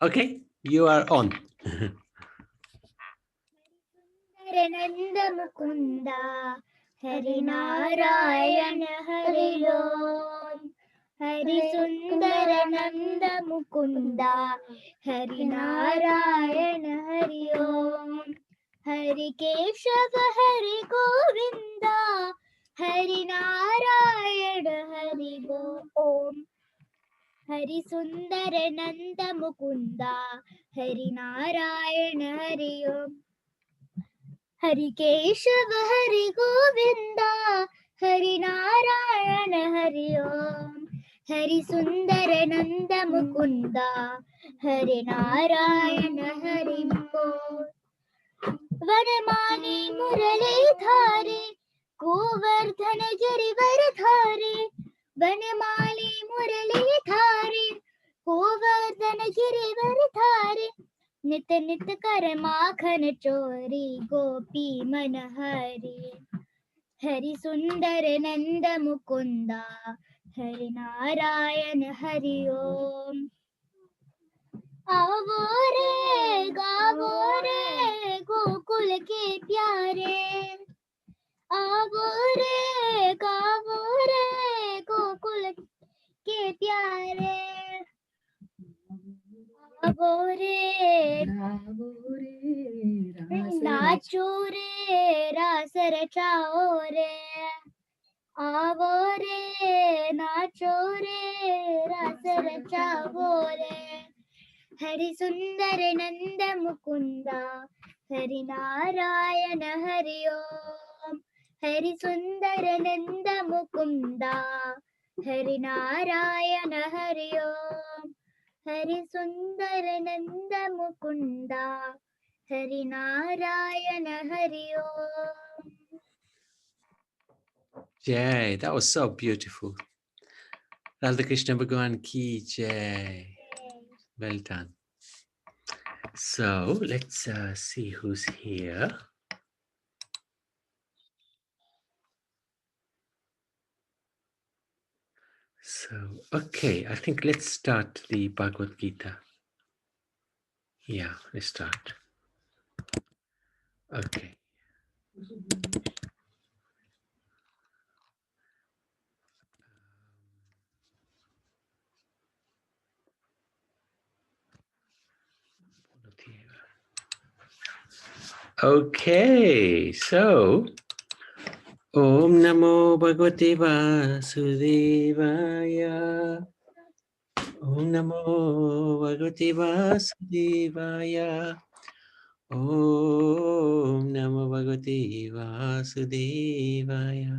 Okay, you are on. Nanda Mukunda Hari Narayan Hari Om Hari Sundarananda Mukunda Hari Narayan Hari Om Hari Keshava Hari Govinda Hari Narayan Hari Om Hari Sundarananda Mukunda Hari Narayan Hari Om Hari Keshava Hari Govinda Hari Narayan Hari Om Hari Sundarananda Mukunda Hari Narayan Hari Om Vanamani Murali Dhari Govardhan Girivar Dhari Vanamali Murali Dhari Govardhan Girivar Dhari नित नित कर माखन चोरी गोपी मन हरि हरि सुंदर नंद मुकुंदा हरि नारायण हरि ओम आवो रे गावो रे गोकुल के प्यारे आवो रे गावो रे गोकुल के प्यारे आवो रे नाचो रे रास रचाओ रे आवो रे नाचो रे रास रचाओ रे हरि सुंदर नंद मुकुंदा हरि नारायण हरि ओम हरि सुंदर नंद मुकुंदा हरि नारायण हरि ओम हरि सुंदर नंद मुकुंदा हरि नारायण हरि ओम Jai, that was so beautiful. Radha Krishna Bhagavan ki jai. Well done. So let's see who's here. So, okay, I think let's start the Bhagavad Gita. Yeah, let's start. Okay. Okay, so Om Namo Bhagavate Vasudevaya. Om Namo Bhagavate Vasudevaya. Om Namo Bhagavate Vasudevaya.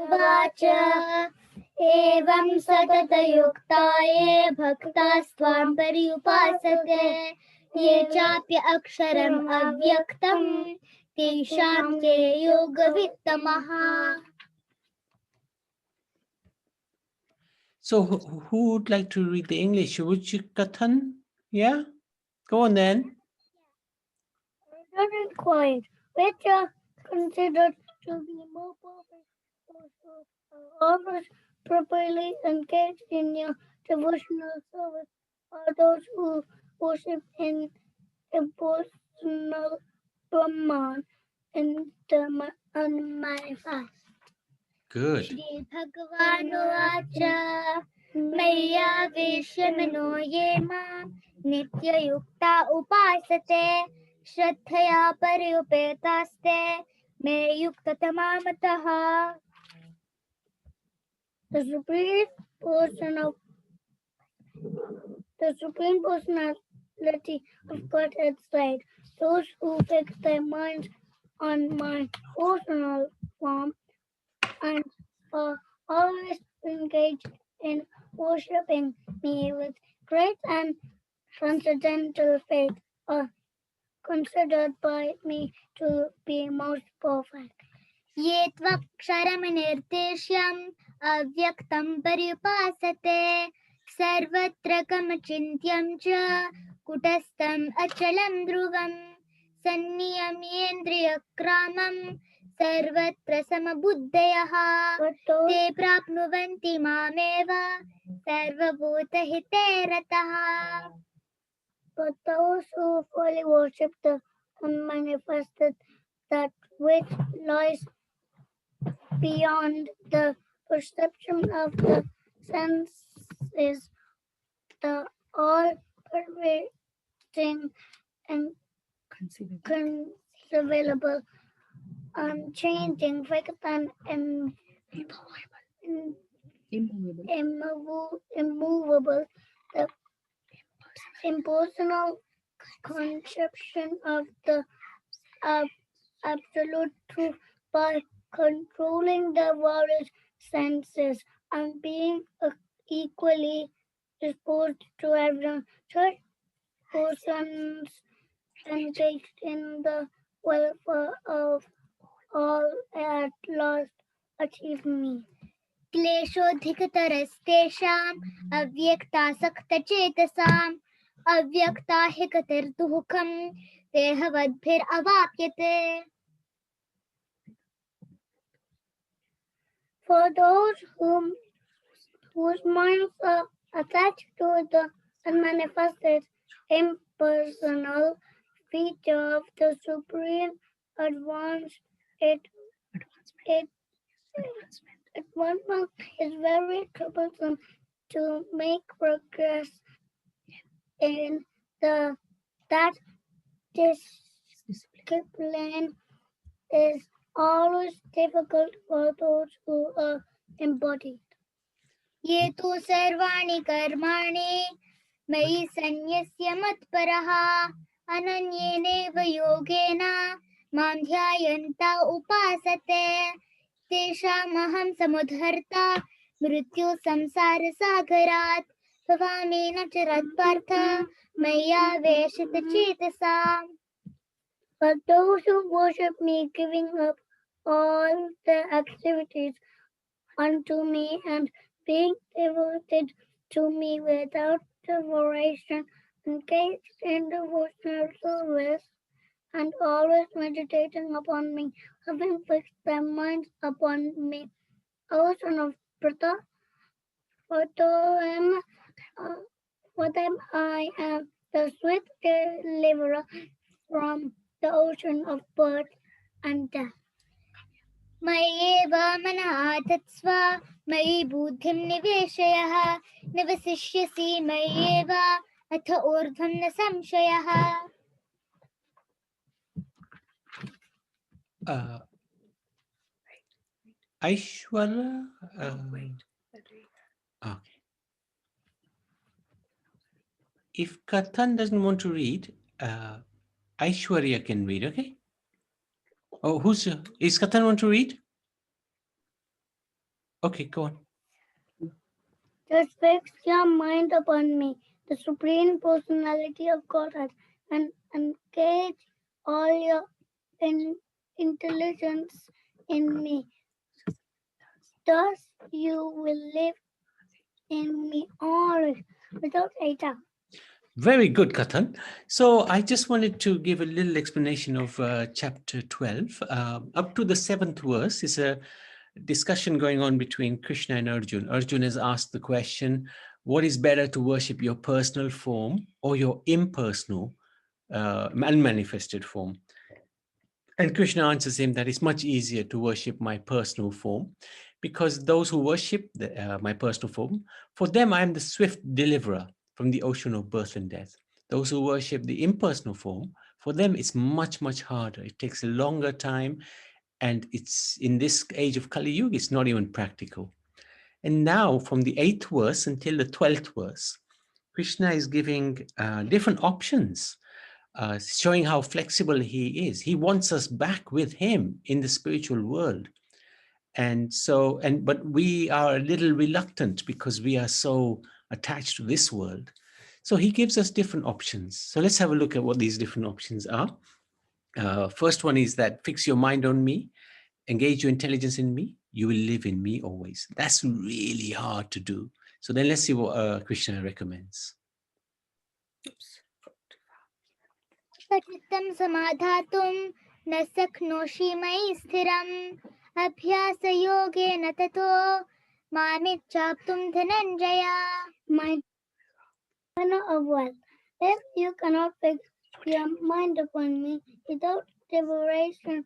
Vacha evam satatayuktaye bhaktastvam paryupasate ye chapya aksharam avyaktam tesham ke yogavittamaha. So who would like to read the English? Would you, Kathan? Yeah? Go on then. Not quiet, which are considered to be more perfect, almost properly engaged in your devotional service are those who worship in impersonal Brahman in the unmanifest. Good. Shri Bhagavanuvacha Maya Vishamano Yema Nitya Yukta Upasate Shraddhaya Paryupetaste Me Yukta Tamamataha. The Supreme Personality of Godhead said, those who fix their minds on my personal form and are always engaged in worshipping me with great and transcendental faith are considered by me to be most perfect. Ye tvaksharam nirtishyam avyaktam paryupasate sarvatra kamachintyam cha kutastam achalam dhruvam sanniyamyendriyakramam सर्वत्र समबुद्धयः ते प्राप्नुवन्ति मामेव सर्वभूतहिते रतः. But those who fully worship the unmanifested, that which lies beyond the perception of the senses, the all-pervading and conceivable, unchanging, fixed and immovable, the impersonal conception of the absolute truth by controlling the various senses and being equally disposed to everyone. Such persons engaged in the welfare of all at last achieve me. क्लेशोऽधिकतरस्तेषाम् अव्यक्तासक्तचेतसाम् अव्यक्ताहिकतिर्दुःखम् देहवद्भिरवाप्यते. For those whose minds are attached to the unmanifested, impersonal feature of the supreme advancement is very troublesome to make progress in that discipline is always difficult for those who are embodied. ये तु सर्वाणि कर्माणि मयि सन्न्यस्य मत्परः अनन्येनैव योगेन मां ध्यायन्त उपासते तेषामहं समुद्धर्ता मृत्यु संसारसागरात् भवामि न चिरत्पार्थ मय्यावेशितचेतसाम्. But those who worship me, giving up all their activities unto me and being devoted to me without separation, engaged in devotional service, and always meditating upon me, having fixed their minds upon me. O son of Pritha, for them I am the swift deliverer from the ocean of birth and death. मय्येव मनः तत्स्व मयि बुद्धिं निवेशयः निवसिष्यसि मय्येव अथ ऊर्ध्वं न संशयः. Aishwarya. Okay. If Kathan doesn't want to read, Aishwarya can read. Okay. Oh, is Kathan want to read? Okay, go on. Just fix your mind upon me, the Supreme Personality of Godhead, and engage all your intelligence in me. Thus you will live in me always, without a doubt. Very good, Kathan. So I just wanted to give a little explanation of chapter 12. Up to the 7th verse is a discussion going on between Krishna and Arjun. Arjun has asked the question, what is better to worship, your personal form or your impersonal, unmanifested form? And Krishna answers him that it's much easier to worship my personal form, because those who worship my personal form, for them I am the swift deliverer from the ocean of birth and death. Those who worship the impersonal form, for them it's much, much harder. It takes a longer time, and it's in this age of Kali Yuga, it's not even practical. And now from the 8th verse until the 12th verse, Krishna is giving different options, showing how flexible he is. He wants us back with him in the spiritual world. But we are a little reluctant because we are so attached to this world. So he gives us different options. So let's have a look at what these different options are. First one is that fix your mind on me, engage your intelligence in me, you will live in me always. That's really hard to do. So then let's see what Krishna recommends. चित्तं समाधातुं न शक्नोषि मयि स्थिरम् अभ्यासयोगेन ततो मामिच्छाप्तुं Dhananjay. My manner of wealth. If you cannot fix your mind upon me without divination,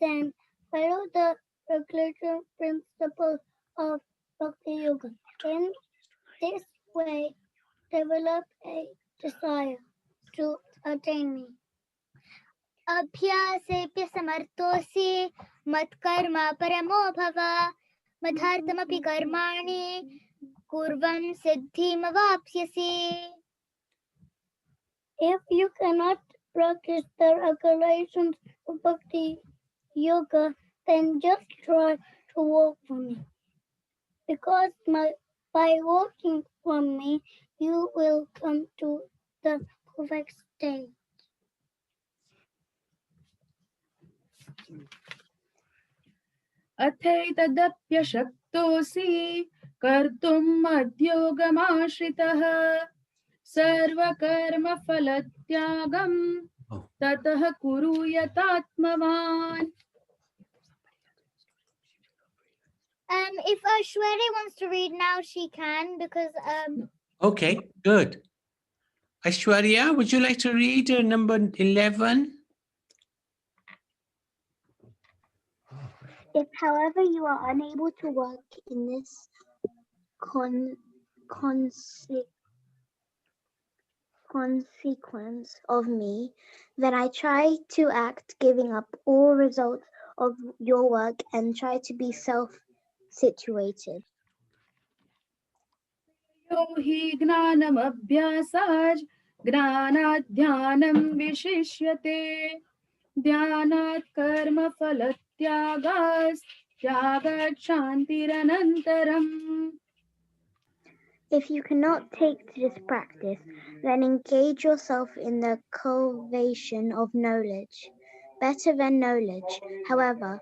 then follow the regulatory principles of Bhakti Yoga. In this way, develop a desire to attain me. अभ्यासेऽप्य समर्थोऽसि मत्कर्म परमो भव मधार्थमपि कर्माणि कुर्वन् सिद्धिमवाप्स्यसि. If you cannot practice the regulations of Bhakti Yoga, then just try to walk for me. Because by walking from me, you will come to the perfect state. अथैतदप्यशक्तोऽसि कर्तुम् मद्योगमाश्रितः सर्वकर्मफलत्यागं ततः कुरु यतात्मवान्. If Ashwari wants to read now, she can because Okay, good. Aishwarya, would you like to read number 11? If, however, you are unable to work in this consequence of me, then I try to act giving up all results of your work and try to be self-situated. यो हि ज्ञानमभ्यासात् ज्ञानात् ध्यानं विशिष्यते ध्यानात् कर्मफलत्यागात् त्यागात् शान्तिरनन्तरम्. If you cannot take to this practice, then engage yourself in the cultivation of knowledge. Better than knowledge, however,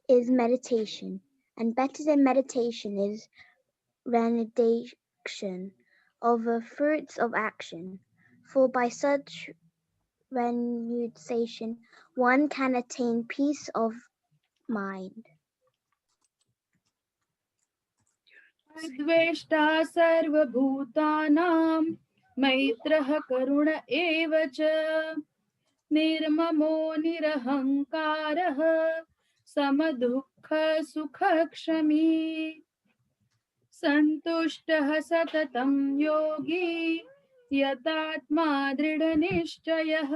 is meditation, and better than meditation is renunciation of the fruits of action. For by such renunciation, one can attain peace of mind. द्वेष्टा सर्वभूतानां मैत्रः करुण एव च निर्ममो निरहङ्कारः समदुःखसुखक्षमी सन्तुष्टः सततं योगी यतात्मा दृढनिश्चयः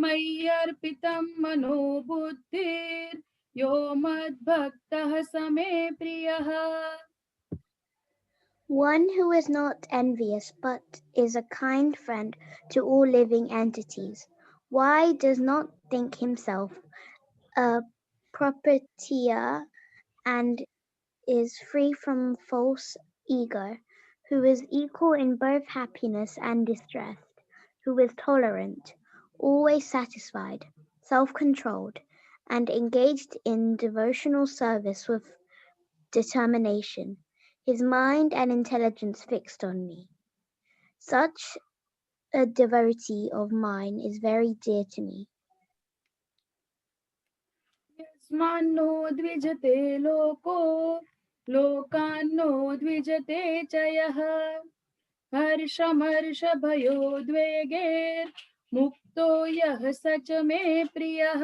मय्यर्पितं मनो बुद्धिर्यो मद्भक्तः समे प्रियः. One who is not envious but is a kind friend to all living entities. Why does not think himself a proprietor and is free from false ego, who is equal in both happiness and distress, who is tolerant, always satisfied, self-controlled, and engaged in devotional service with determination, his mind and intelligence fixed on me. Such a devotee of mine is very dear to me. यस्मान्नो द्विजते लोको लोकान्नो द्विजते च यः हर्षमर्षभयोद्वेगैर्मुक्तो यः स च मे प्रियः.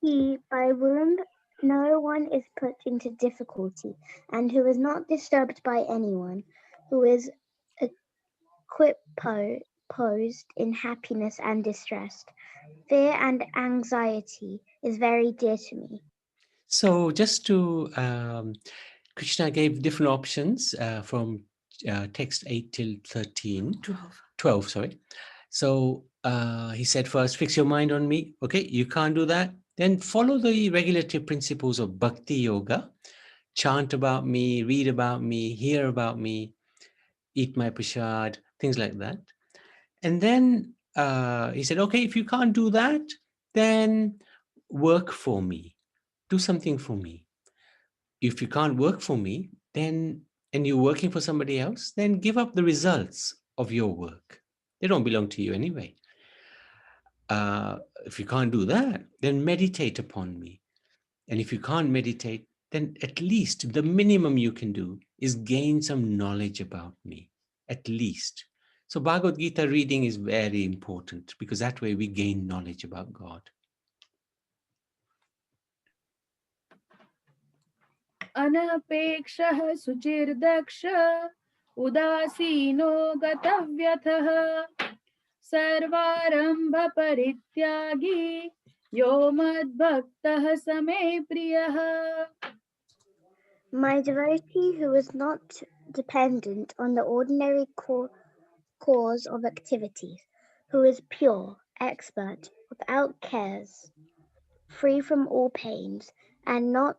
He, by whom no one is put into difficulty, and who is not disturbed by anyone, who is equiposed in happiness and distress, fear and anxiety, is very dear to me. So just to, Krishna gave different options from text 8 till 13. 12, sorry. So he said first, fix your mind on me. Okay, you can't do that. Then follow the regulatory principles of Bhakti Yoga. Chant about me, read about me, hear about me, eat my prasad, things like that. And then he said, okay, if you can't do that, then work for me. Do something for me. If you can't work for me, then, and you're working for somebody else, then give up the results of your work. They don't belong to you anyway. If you can't do that, then meditate upon me. And if you can't meditate, then at least the minimum you can do is gain some knowledge about me, at least. So Bhagavad Gita reading is very important because that way we gain knowledge about God. अनपेक्षः सुचिर्दक्ष उदासीनो गतव्यथः सर्वारंभ परित्यागी यो मद्भक्तः स मे प्रियः. My devotee who is not dependent on the ordinary cause of activities, who is pure, expert, without cares, free from all pains, and not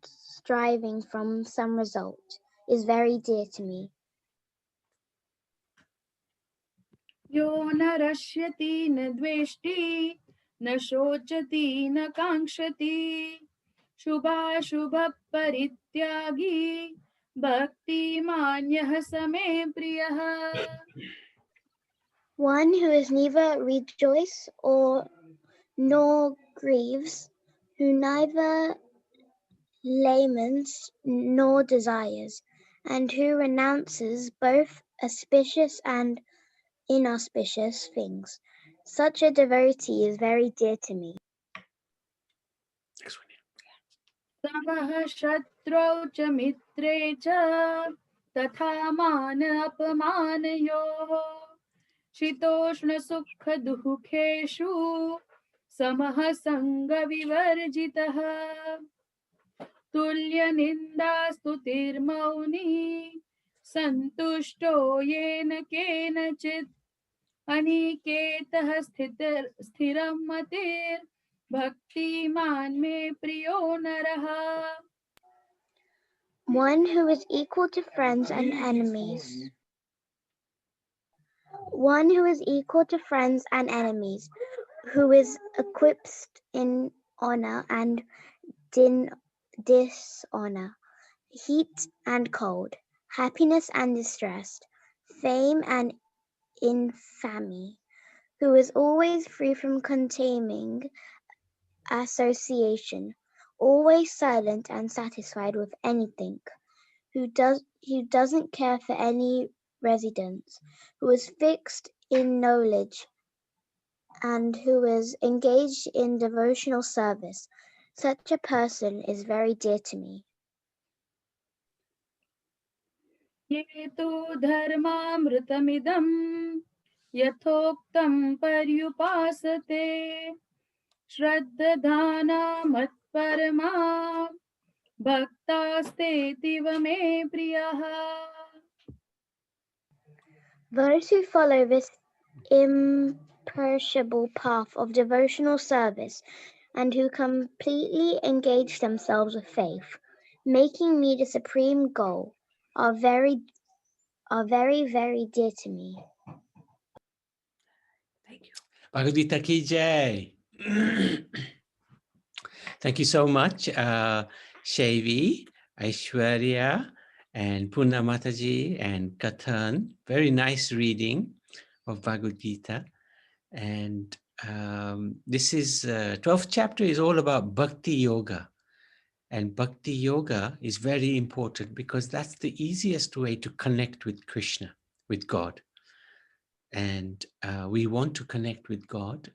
striving from some result, is very dear to me. यो न रश्यति न द्वेष्टि न शोचति न काङ्क्षति शुभाशुभ परित्यागी भक्तिमान्यः स मे प्रियः. One who is neither rejoice nor grieves, who neither laments nor desires, and who renounces both auspicious and inauspicious things. Such a devotee is very dear to me. समः शत्रौ च मित्रे च तथा मान अपमानयोः शीतोष्ण सुख दुःखेषु समः संग विवर्जितः तुल्य निन्दा स्तुतिर्मौनी सन्तुष्टो येन केनचित् अनिकेतः स्थिरं मतिर् भक्तिमान् मे प्रियो नरः. One who is equal to friends and enemies. One who is equal to friends and enemies, who is equipped in honor and dishonor, heat and cold, happiness and distress, fame and infamy, who is always free from containing association, always silent and satisfied with anything, who doesn't care for any residence, who is fixed in knowledge, and who is engaged in devotional service. Such a person is very dear to me. ये तु धर्मामृतमिदं यथोक्तं पर्युपासते श्रद्धाना मत्परमा भक्तास्तेऽतीव मे प्रियः. Those who follow this imperishable path of devotional service and who completely engage themselves with faith, making me the supreme goal, are very, very dear to me. Thank you. Bhagavad Gita ki jai. Thank you so much, Shavi, Aishwarya, and Puna Mataji, and Kathan. Very nice reading of Bhagavad Gita. And this is 12th chapter is all about Bhakti Yoga. And Bhakti Yoga is very important because that's the easiest way to connect with Krishna, with God. And we want to connect with God.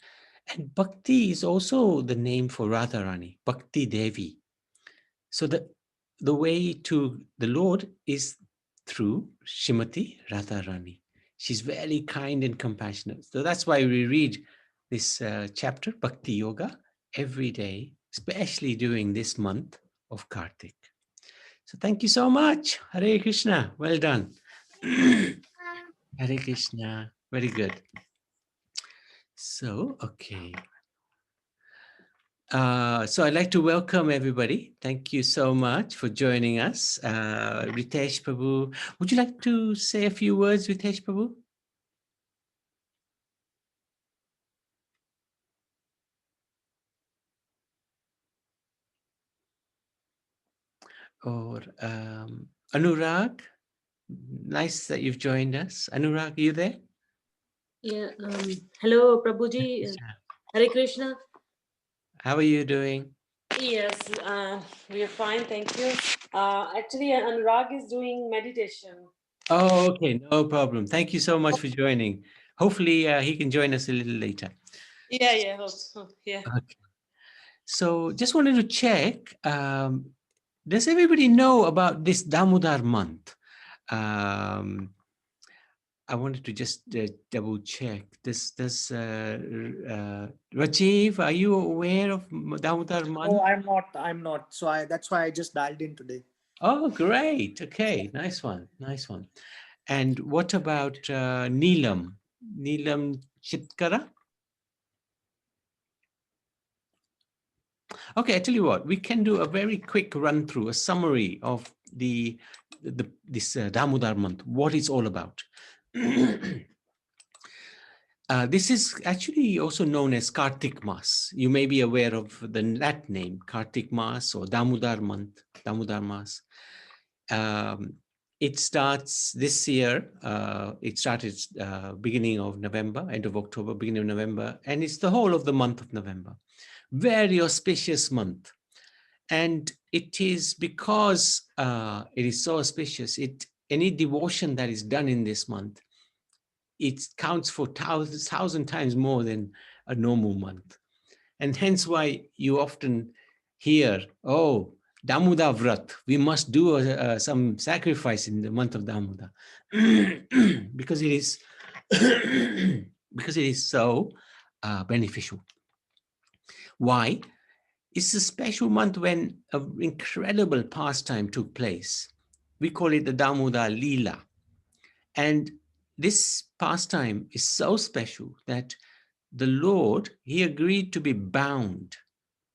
And Bhakti is also the name for Radharani, Bhakti Devi. So the way to the Lord is through Shrimati Radharani. She's very kind and compassionate. So that's why we read this chapter, Bhakti Yoga, every day, especially during this month of Kartik. So thank you so much. Hare Krishna. Well done. Hare Krishna. Very good. So, okay. So I'd like to welcome everybody. Thank you so much for joining us. Ritesh Prabhu, would you like to say a few words, Ritesh Prabhu? Or Anurag, nice that you've joined us. Anurag, are you there? Yeah. Hello, Prabhuji. Hare Krishna. How are you doing? Yes, we are fine, thank you. Actually, Anurag is doing meditation. Oh, okay, no problem. Thank you so much for joining. Hopefully, he can join us a little later. Yeah, hope so. Yeah. Okay. So, just wanted to check. Does everybody know about this Damodar month? I wanted to just double check. Does Rajiv, are you aware of Damodar month? No, I'm not. So that's why I just dialed in today. Oh, great. Okay, nice one. And what about Neelam? Neelam Chitkara? Okay, I tell you what, we can do a very quick run through, a summary of this Damodar month, what it's all about. This is actually also known as Kartik Mas. You may be aware of that name, Kartik Mas or Damodar month, Damodar Mas. It starts this year. It started beginning of November, end of October, beginning of November, and it's the whole of the month of November. Very auspicious month. And it is because it is so auspicious, any devotion that is done in this month, it counts for thousand times more than a normal month. And hence why you often hear, oh, Damodar Vrat, we must do some sacrifice in the month of Damodar. because it is because it is so beneficial. Why? It's a special month when an incredible pastime took place. We call it the Damodar Leela. And this pastime is so special that the Lord, he agreed to be bound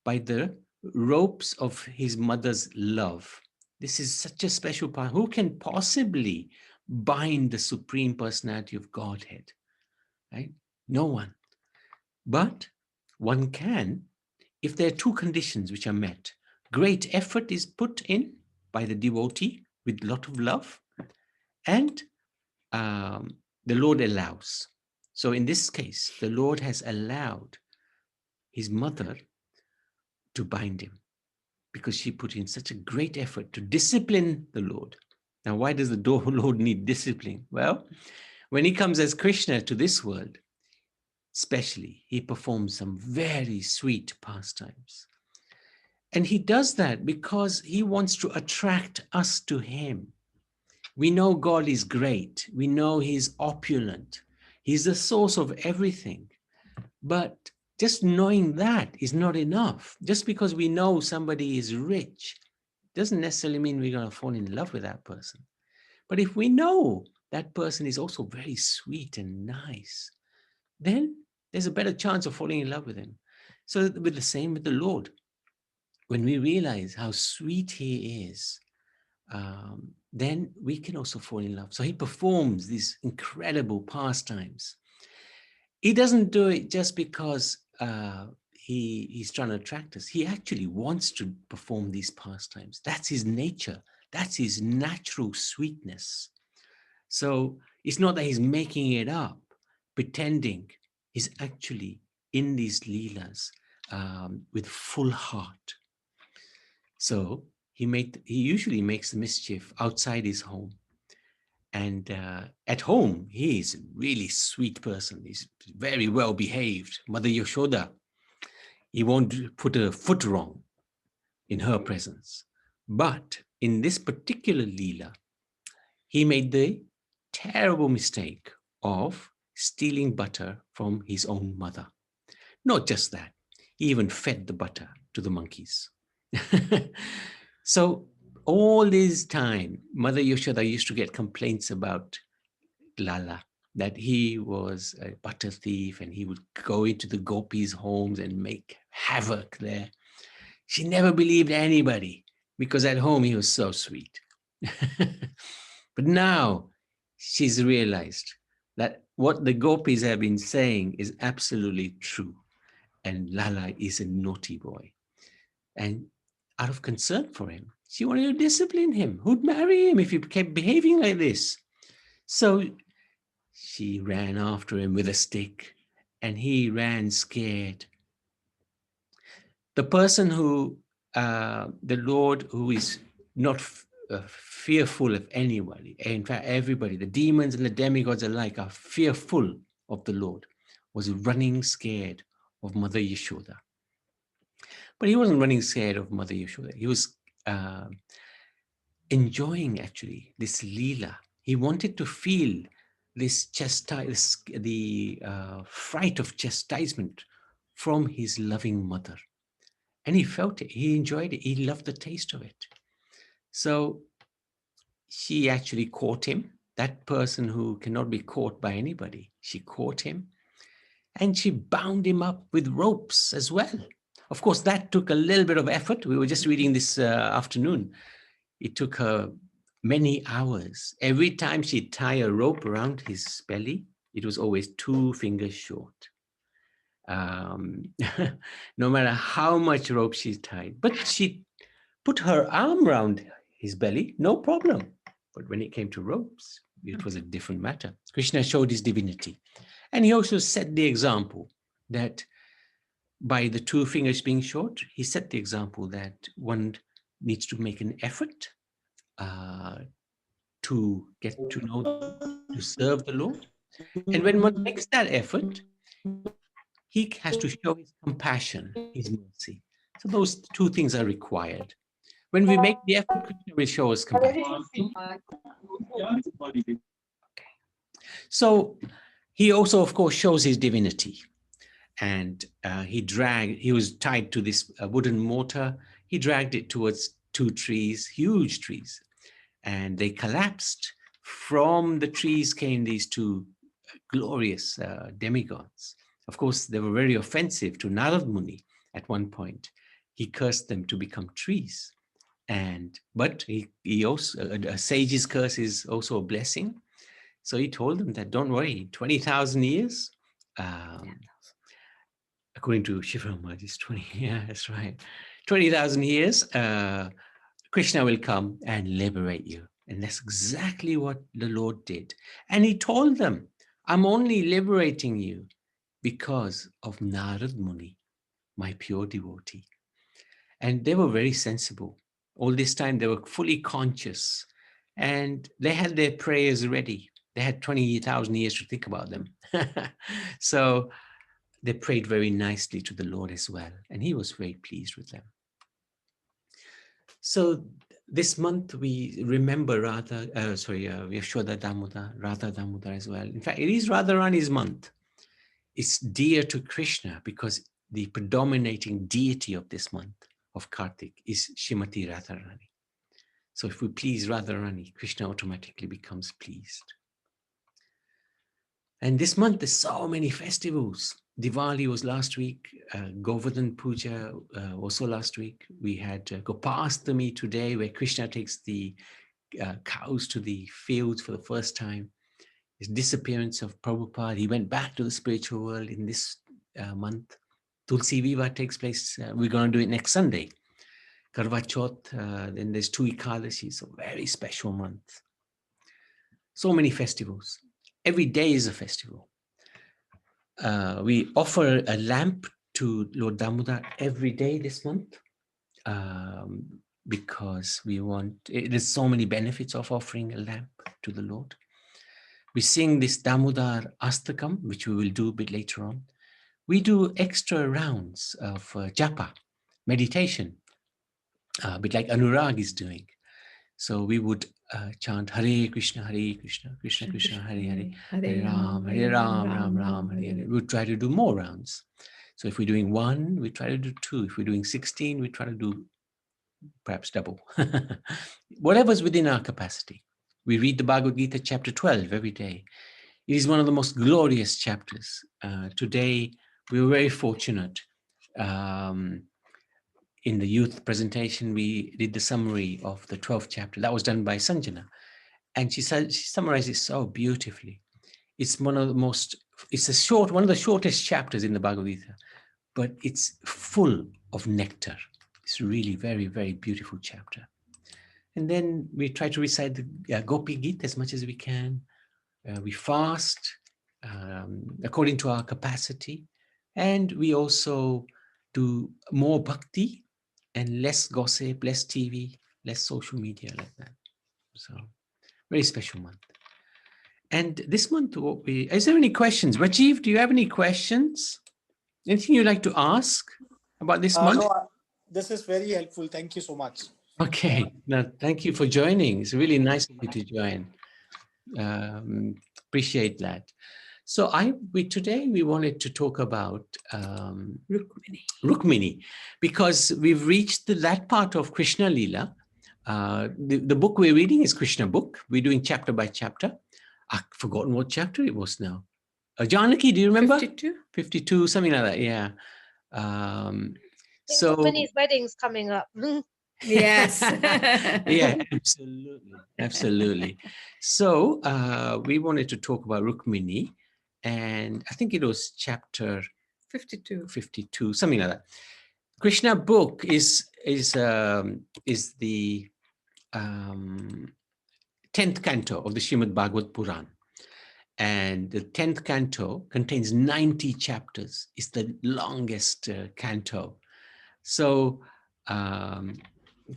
by the ropes of his mother's love. This is such a special part. Who can possibly bind the Supreme Personality of Godhead? Right? No one. But one can if there are two conditions which are met. Great effort is put in by the devotee with a lot of love, and the Lord allows. So in this case, the Lord has allowed his mother to bind him because she put in such a great effort to discipline the Lord. Now, why does the Lord need discipline? Well, when he comes as Krishna to this world, especially, he performs some very sweet pastimes. And he does that because he wants to attract us to him. We know God is great. We know he's opulent. He's the source of everything. But just knowing that is not enough. Just because we know somebody is rich doesn't necessarily mean we're going to fall in love with that person. But if we know that person is also very sweet and nice, then there's a better chance of falling in love with him. So with the same with the Lord. When we realize how sweet he is, then we can also fall in love. So he performs these incredible pastimes. He doesn't do it just because he's trying to attract us. He actually wants to perform these pastimes. That's his nature. That's his natural sweetness. So it's not that he's making it up, pretending. He's actually in these leelas with full heart. So he usually makes the mischief outside his home. And at home, he is a really sweet person. He's very well behaved. Mother Yashoda, he won't put a foot wrong in her presence. But in this particular Leela, he made the terrible mistake of stealing butter from his own mother. Not just that, he even fed the butter to the monkeys. So all this time, Mother Yashoda used to get complaints about Lala, that he was a butter thief and he would go into the gopis' homes and make havoc there. She never believed anybody because at home he was so sweet. But now she's realized that what the gopis have been saying is absolutely true. And Lala is a naughty boy. And out of concern for him, she wanted to discipline him. Who'd marry him if he kept behaving like this? So She ran after him with a stick, and he ran scared. The person who, the Lord, who is not fearful of anybody, in fact, everybody, the demons and the demigods alike are fearful of the Lord, was running scared of Mother Yashoda. But he wasn't running scared of Mother Yashoda. He was enjoying actually this Leela. He wanted to feel this the fright of chastisement from his loving mother. And he felt it, he enjoyed it, he loved the taste of it. So she actually caught him, that person who cannot be caught by anybody. She caught him and she bound him up with ropes as well. Of course, that took a little bit of effort. We were just reading this afternoon. It took her many hours. Every time she'd tie a rope around his belly, it was always 2 fingers short. No matter how much rope she tied, but she put her arm around his belly, no problem. But when it came to ropes, it was a different matter. Krishna showed his divinity. And he also set the example that by the 2 fingers being short, he set the example that one needs to make an effort to get to know, to serve the Lord. And when one makes that effort, he has to show his compassion, his mercy. So those 2 things are required. When we make the effort, Krishna will show us compassion. Okay. So he also, of course, shows his divinity. And he was tied to this wooden mortar. He dragged it towards 2 trees, huge trees. And they collapsed. From the trees came these 2 glorious demigods. Of course, they were very offensive to Narad Muni at one point. He cursed them to become trees. But he also, a sage's curse is also a blessing. So he told them that, don't worry, 20,000 years, according to Shiva Maharaj, it's 20, yeah, that's right. 20,000 years, Krishna will come and liberate you. And that's exactly what the Lord did. And he told them, I'm only liberating you because of Narad Muni, my pure devotee. And they were very sensible. All this time, they were fully conscious. And they had their prayers ready. They had 20,000 years to think about them. So they prayed very nicely to the Lord as well. And he was very pleased with them. So this month we remember Yashoda Damodar, Radha Damodar as well. In fact, it is Radharani's month. It's dear to Krishna because the predominating deity of this month of Kartik is Shrimati Radharani. So if we please Radharani, Krishna automatically becomes pleased. And this month there's so many festivals. Diwali was last week, Govardhan Puja also last week. We had Gopastami today, where Krishna takes the cows to the fields for the first time. His disappearance of Prabhupada, he went back to the spiritual world in this month. Tulsi Viva takes place, we're going to do it next Sunday. Karva Chauth, then there's 2 Ekadashis, a very special month. So many festivals. Every day is a festival. We offer a lamp to Lord Damodar every day this month because there's so many benefits of offering a lamp to the Lord. We sing this Damodar Astakam, which we will do a bit later on. We do extra rounds of japa, meditation, a bit like Anurag is doing. So we would chant Hare Krishna, Krishna Krishna, Hare Hare, Hare Ram, Ram Ram, Hare Hare. We would try to do more rounds. So if we're doing 1, we try to do 2. If we're doing 16, we try to do perhaps double. Whatever's within our capacity. We read the Bhagavad Gita chapter 12 every day. It is one of the most glorious chapters. Today, we were very fortunate. In the youth presentation, we did the summary of the 12th chapter. That was done by Sanjana. And she summarized it so beautifully. It's one of the shortest chapters in the Bhagavad Gita, but it's full of nectar. It's really very, very beautiful chapter. And then we try to recite the Gopi Gita as much as we can. We fast according to our capacity, and we also do more bhakti and less gossip, less TV, less social media like that. So very special month. And this month, is there any questions? Rajiv, do you have any questions? Anything you'd like to ask about this month? No, this is very helpful. Thank you so much. Okay, now thank you for joining. It's really nice of you to join. Appreciate that. So today we wanted to talk about Rukmini, because we've reached that part of Krishna Leela. The book we're reading is Krishna book. We're doing chapter by chapter. I've forgotten what chapter it was now. Janaki, do you remember? 52? 52, something like that, yeah. So Rukmini's wedding's coming up. Yes. yeah, absolutely. So we wanted to talk about Rukmini, and I think it was chapter 52, something like that. Krishna book is the 10th canto of the Srimad Bhagavad Puran. And the 10th canto contains 90 chapters. It's the longest canto. So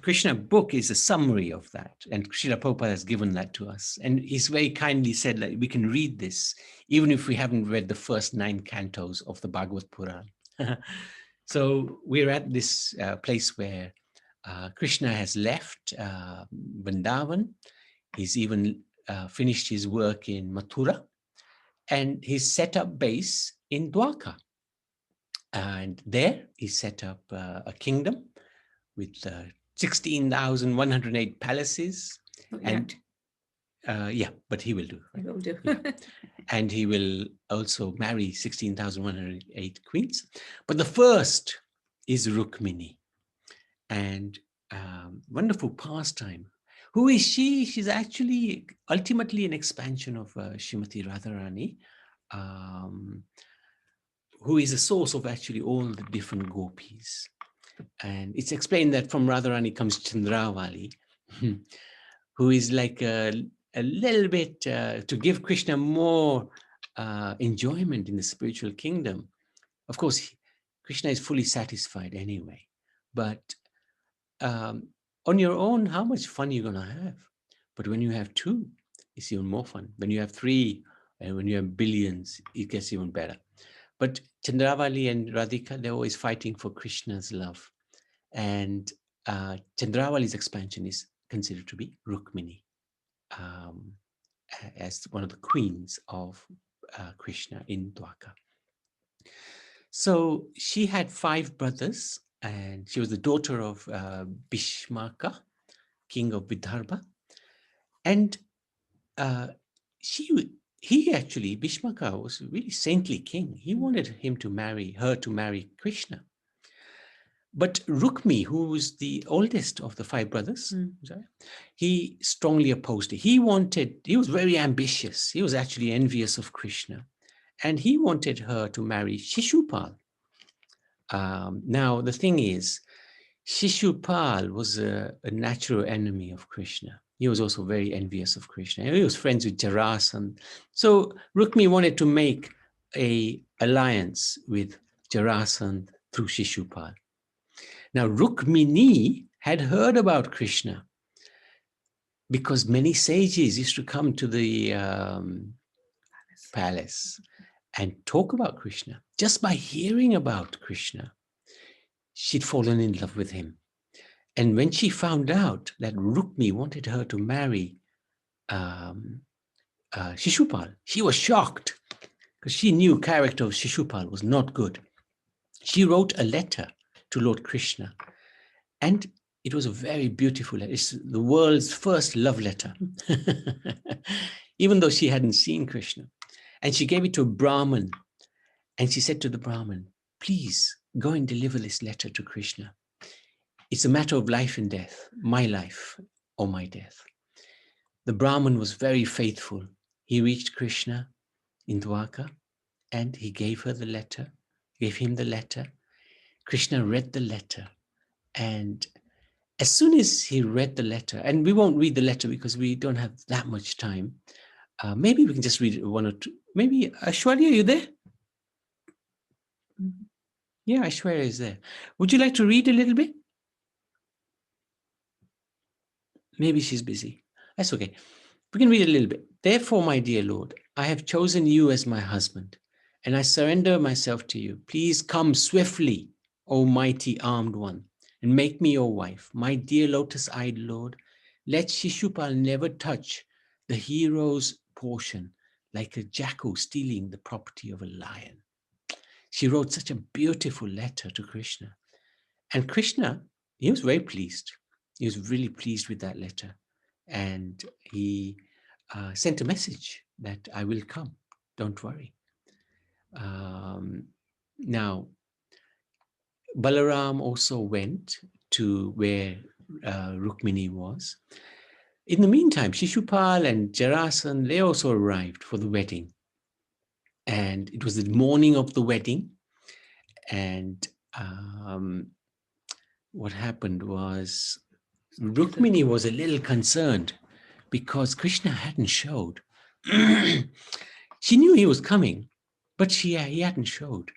Krishna book is a summary of that. And Srila Prabhupada has given that to us. And he's very kindly said that we can read this, even if we haven't read the first 9 cantos of the Bhagavad Puran. So we're at this place where Krishna has left Vrindavan. He's even finished his work in Mathura. And he's set up base in Dwarka. And there he set up a kingdom with 16,108 palaces. And yeah, but he will do. Right? He will do. Yeah. And he will also marry 16,108 queens. But the first is Rukmini. And wonderful pastime. Who is she? She's actually ultimately an expansion of Srimati Radharani, who is the source of actually all the different gopis. And it's explained that from Radharani comes Chandravali, who is like a little bit to give Krishna more enjoyment in the spiritual kingdom. Of course, Krishna is fully satisfied anyway, but on your own, how much fun you're going to have? But when you have 2, it's even more fun. When you have 3, and when you have billions, it gets even better. But Chandravali and Radhika, they're always fighting for Krishna's love. And Chandravali's expansion is considered to be Rukmini, as one of the queens of Krishna in Dwarka. So she had 5 brothers, and she was the daughter of Bhishmaka, king of Vidarbha. And Bhishmaka was a really saintly king. He wanted her to marry Krishna. But Rukmi, who was the oldest of the 5 brothers, he strongly opposed it. He was very ambitious. He was actually envious of Krishna. And he wanted her to marry Shishupal. Now, the thing is, Shishupal was a natural enemy of Krishna. He was also very envious of Krishna. He was friends with Jarasandha. So Rukmi wanted to make an alliance with Jarasandha through Shishupal. Now, Rukmini had heard about Krishna because many sages used to come to the palace and talk about Krishna. Just by hearing about Krishna, she'd fallen in love with him. And when she found out that Rukmi wanted her to marry Shishupal, she was shocked because she knew the character of Shishupal was not good. She wrote a letter to Lord Krishna, and it was a very beautiful letter. It's the world's first love letter, even though she hadn't seen Krishna. And she gave it to a Brahmin, and she said to the Brahmin, please go and deliver this letter to Krishna. It's a matter of life and death, my life or my death. The Brahmin was very faithful. He reached Krishna in Dwarka, and he gave him the letter. Krishna read the letter, and as soon as he read the letter, and we won't read the letter because we don't have that much time, Maybe we can just read one or two. Maybe Ashwarya, are you there? Yeah, Ashwarya is there. Would you like to read a little bit? Maybe she's busy. That's okay. We can read a little bit. Therefore, my dear Lord, I have chosen you as my husband, and I surrender myself to you. Please come swiftly, O mighty armed one, and make me your wife. My dear lotus-eyed Lord, let Shishupal never touch the hero's portion like a jackal stealing the property of a lion. She wrote such a beautiful letter to Krishna. And Krishna, he was very pleased. He was really pleased with that letter. And he sent a message that I will come, don't worry. Now, Balaram also went to where Rukmini was. In the meantime, Shishupal and Jarasan, they also arrived for the wedding. And it was the morning of the wedding. And what happened was Rukmini was a little concerned because Krishna hadn't showed. She knew he was coming, but he hadn't showed.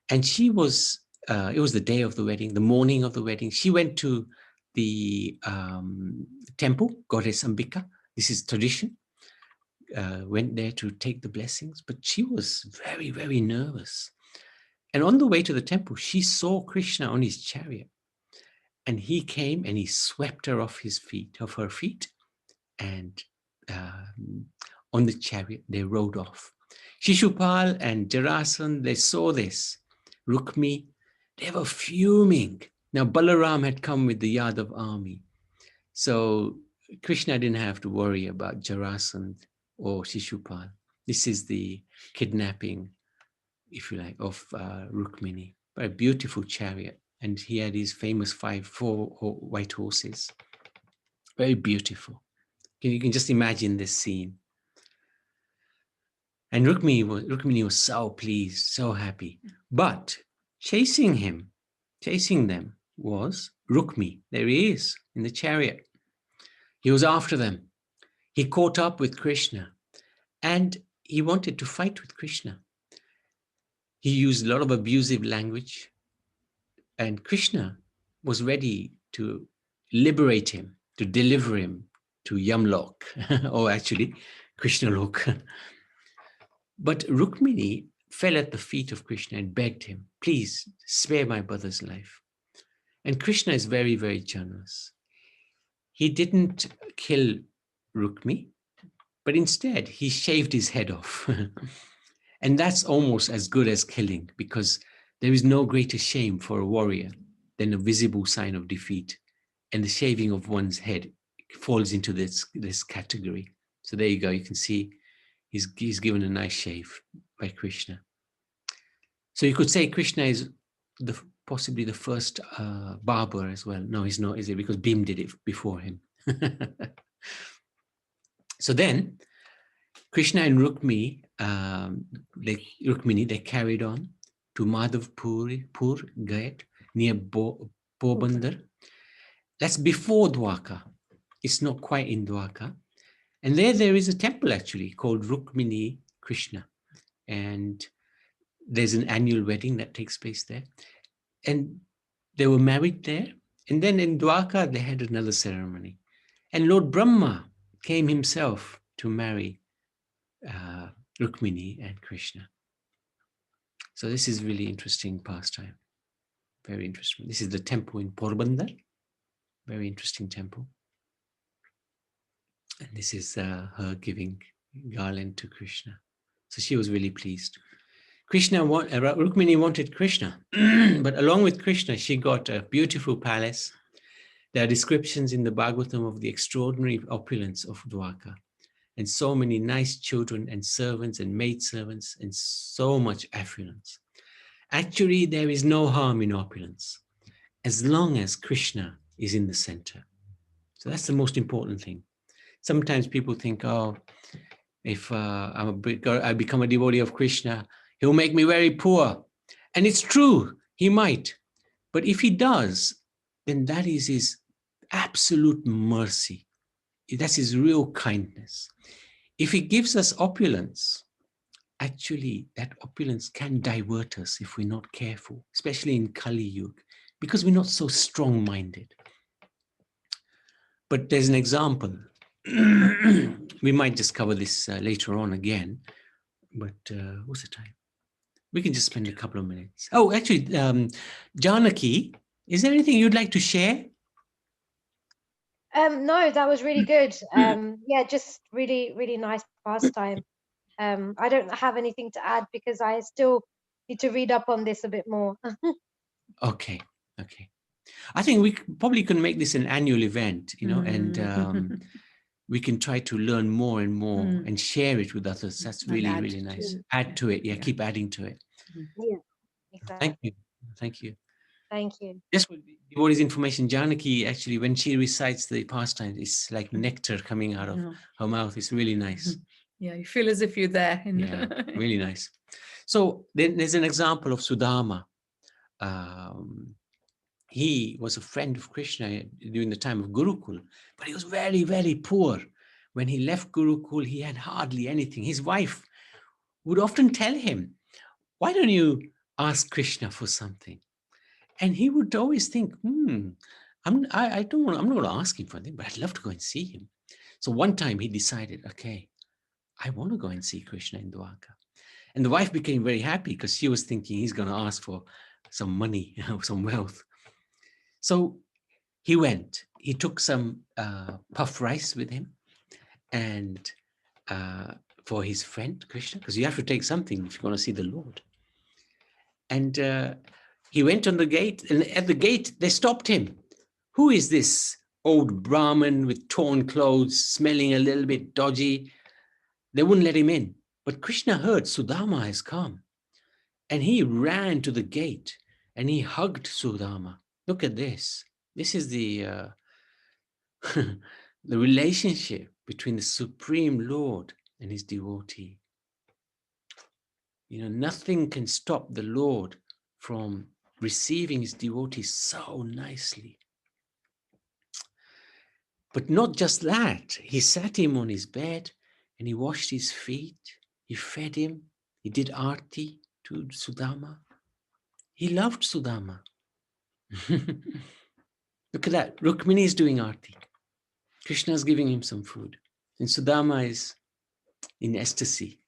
And she was, it was the day of the wedding, the morning of the wedding. She went to the temple, Goddess Ambika. This is tradition. Went there to take the blessings, but she was very, very nervous. And on the way to the temple, she saw Krishna on his chariot. And he came and he swept her off her feet. And on the chariot, they rode off. Shishupal and Jarasan, they saw this. Rukmi, they were fuming. Now, Balaram had come with the Yadav army. So Krishna didn't have to worry about Jarasan or Shishupal. This is the kidnapping, if you like, of Rukmini. A beautiful chariot. And he had his famous four white horses. Very beautiful. You can just imagine this scene. And Rukmini was so pleased, so happy. But chasing them was Rukmi. There he is in the chariot. He was after them. He caught up with Krishna and he wanted to fight with Krishna. He used a lot of abusive language. And Krishna was ready to liberate him, to deliver him to Yamlok, or actually Krishna Lok. But Rukmini fell at the feet of Krishna and begged him, please spare my brother's life. And Krishna is very, very generous. He didn't kill Rukmi, but instead he shaved his head off. And that's almost as good as killing, because there is no greater shame for a warrior than a visible sign of defeat. And the shaving of one's head falls into this category. So there you go. You can see he's given a nice shave by Krishna. So you could say Krishna is possibly the first barber as well. No, he's not, is it? Because Bhim did it before him. So then Krishna and Rukmini, they carried on to Madhavpur Ghat near Porbandar. That's before Dwarka. It's not quite in Dwarka. And there is a temple actually called Rukmini Krishna. And there's an annual wedding that takes place there. And they were married there. And then in Dwarka, they had another ceremony. And Lord Brahma came himself to marry Rukmini and Krishna. So this is really interesting pastime. Very interesting. This is the temple in Porbandar. Very interesting temple. And this is her giving garland to Krishna. So she was really pleased. Rukmini wanted Krishna, but along with Krishna, she got a beautiful palace. There are descriptions in the Bhagavatam of the extraordinary opulence of Dwarka, and so many nice children and servants and maidservants and so much affluence. Actually, there is no harm in opulence as long as Krishna is in the center. So that's the most important thing. Sometimes people think, oh, if I become a devotee of Krishna, he'll make me very poor. And it's true, he might. But if he does, then that is his absolute mercy. That's his real kindness. If he gives us opulence, actually that opulence can divert us if we're not careful, especially in Kali Yuga, because we're not so strong-minded. But there's an example. We might just cover this later on again, but what's the time? We can just spend a couple of minutes. Oh, actually, Janaki, is there anything you'd like to share? No, that was really good. Yeah, just really, really nice pastime. I don't have anything to add because I still need to read up on this a bit more. Okay, okay. I think we probably can make this an annual event, you know, and we can try to learn more and more and share it with others. That's really, really nice. Add to it. Yeah, keep adding to it. Yeah, exactly. Thank you. Thank you. Thank you. Just for devotees' information, Janaki, actually, when she recites the pastimes, it's like nectar coming out of her mouth. It's really nice. Yeah, you feel as if you're there. Yeah, really nice. So then there's an example of Sudama. He was a friend of Krishna during the time of Gurukul, but he was very, very poor. When he left Gurukul, he had hardly anything. His wife would often tell him, why don't you ask Krishna for something? And he would always think, I'm not going to ask him for anything, but I'd love to go and see him. So one time he decided, okay, I want to go and see Krishna in Dwarka. And the wife became very happy because she was thinking he's going to ask for some money, some wealth. So he went. He took some puff rice with him, and for his friend Krishna, because you have to take something if you're going to see the Lord. And he went on the gate, and at the gate they stopped him. Who is this old Brahmin with torn clothes, smelling a little bit dodgy? They wouldn't let him in. But Krishna heard Sudama has come, and he ran to the gate and he hugged Sudama. Look at this. This is the the relationship between the Supreme Lord and his devotee. You know, nothing can stop the Lord from receiving his devotee so nicely. But not just that, he sat him on his bed and he washed his feet, he fed him, he did arti to Sudama. He loved Sudama. Look at that, Rukmini is doing arti. Krishna is giving him some food. And Sudama is in ecstasy.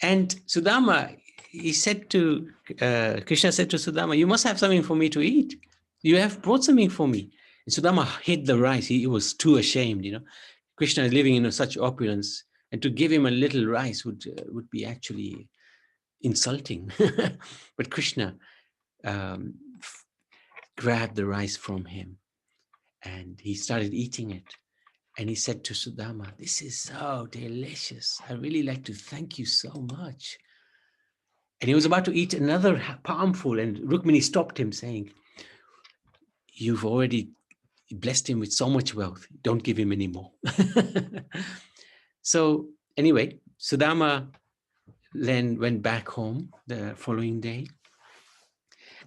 And Sudama, he said to, Krishna said to Sudama, you must have something for me to eat. You have brought something for me. And Sudama hid the rice. He was too ashamed, you know. Krishna is living in such opulence, and to give him a little rice would be actually insulting. But Krishna grabbed the rice from him and he started eating it. And he said to Sudama, this is so delicious. I really like to thank you so much. And he was about to eat another palmful, and Rukmini stopped him saying, you've already blessed him with so much wealth. Don't give him any more. So anyway, Sudama then went back home the following day.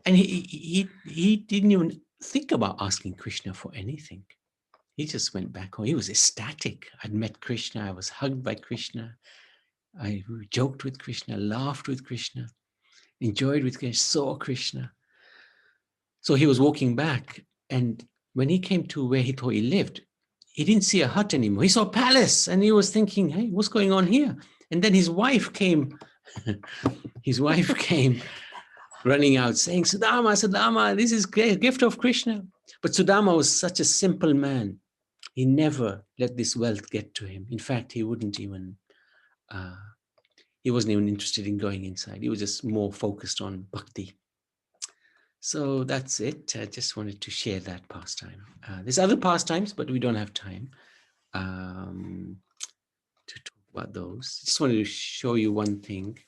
And he didn't even think about asking Krishna for anything. He just went back home. He was ecstatic. I'd met Krishna. I was hugged by Krishna. I joked with Krishna, laughed with Krishna, enjoyed with Krishna, saw Krishna. So he was walking back. And when he came to where he thought he lived, he didn't see a hut anymore. He saw a palace and he was thinking, hey, what's going on here? And then his wife came. His wife came running out saying, Sudama, Sudama, this is a gift of Krishna. But Sudama was such a simple man. He never let this wealth get to him. In fact, he wasn't even interested in going inside. He was just more focused on bhakti. So that's it. I just wanted to share that pastime. There's other pastimes, but we don't have time to talk about those. Just wanted to show you one thing.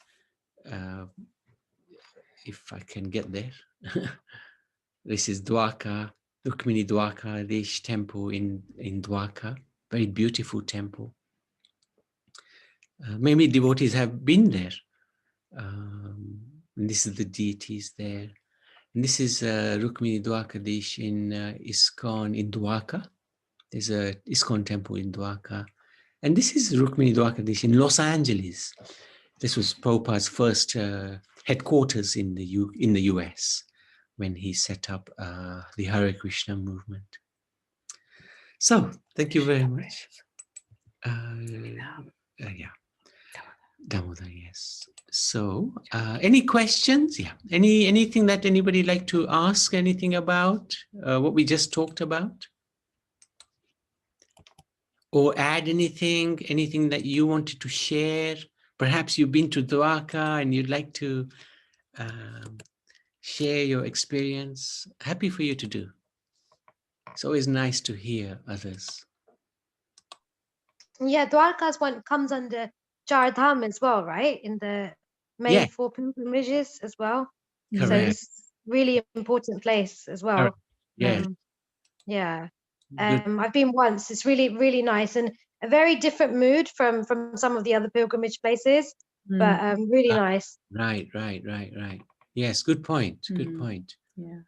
If I can get there. This is Dwarka, Rukmini Dwarka temple in Dwarka. Very beautiful temple. Many devotees have been there. And this is the deities there. And this is Rukmini Dwarkadish in ISKCON in Dwarka. There's a ISKCON temple in Dwarka. And this is Rukmini Dwarkadish in Los Angeles. This was Prabhupada's first headquarters in the US when he set up the Hare Krishna movement. So thank you very much. Yeah, Damodar, yes. So any questions? Yeah, anything that anybody like to ask anything about what we just talked about? Or add anything that you wanted to share? Perhaps you've been to Dwarka and you'd like to share your experience. Happy for you to do. It's always nice to hear others. Yeah, Dwarka's one comes under Char Dham as well, right? In the main 4 pilgrimages as well. Correct. So it's really important place as well. Correct. Yes. Yeah. I've been once. It's really, really nice and a very different mood from some of the other pilgrimage places, but really nice. Right. Yes, good point. Good point. Yeah.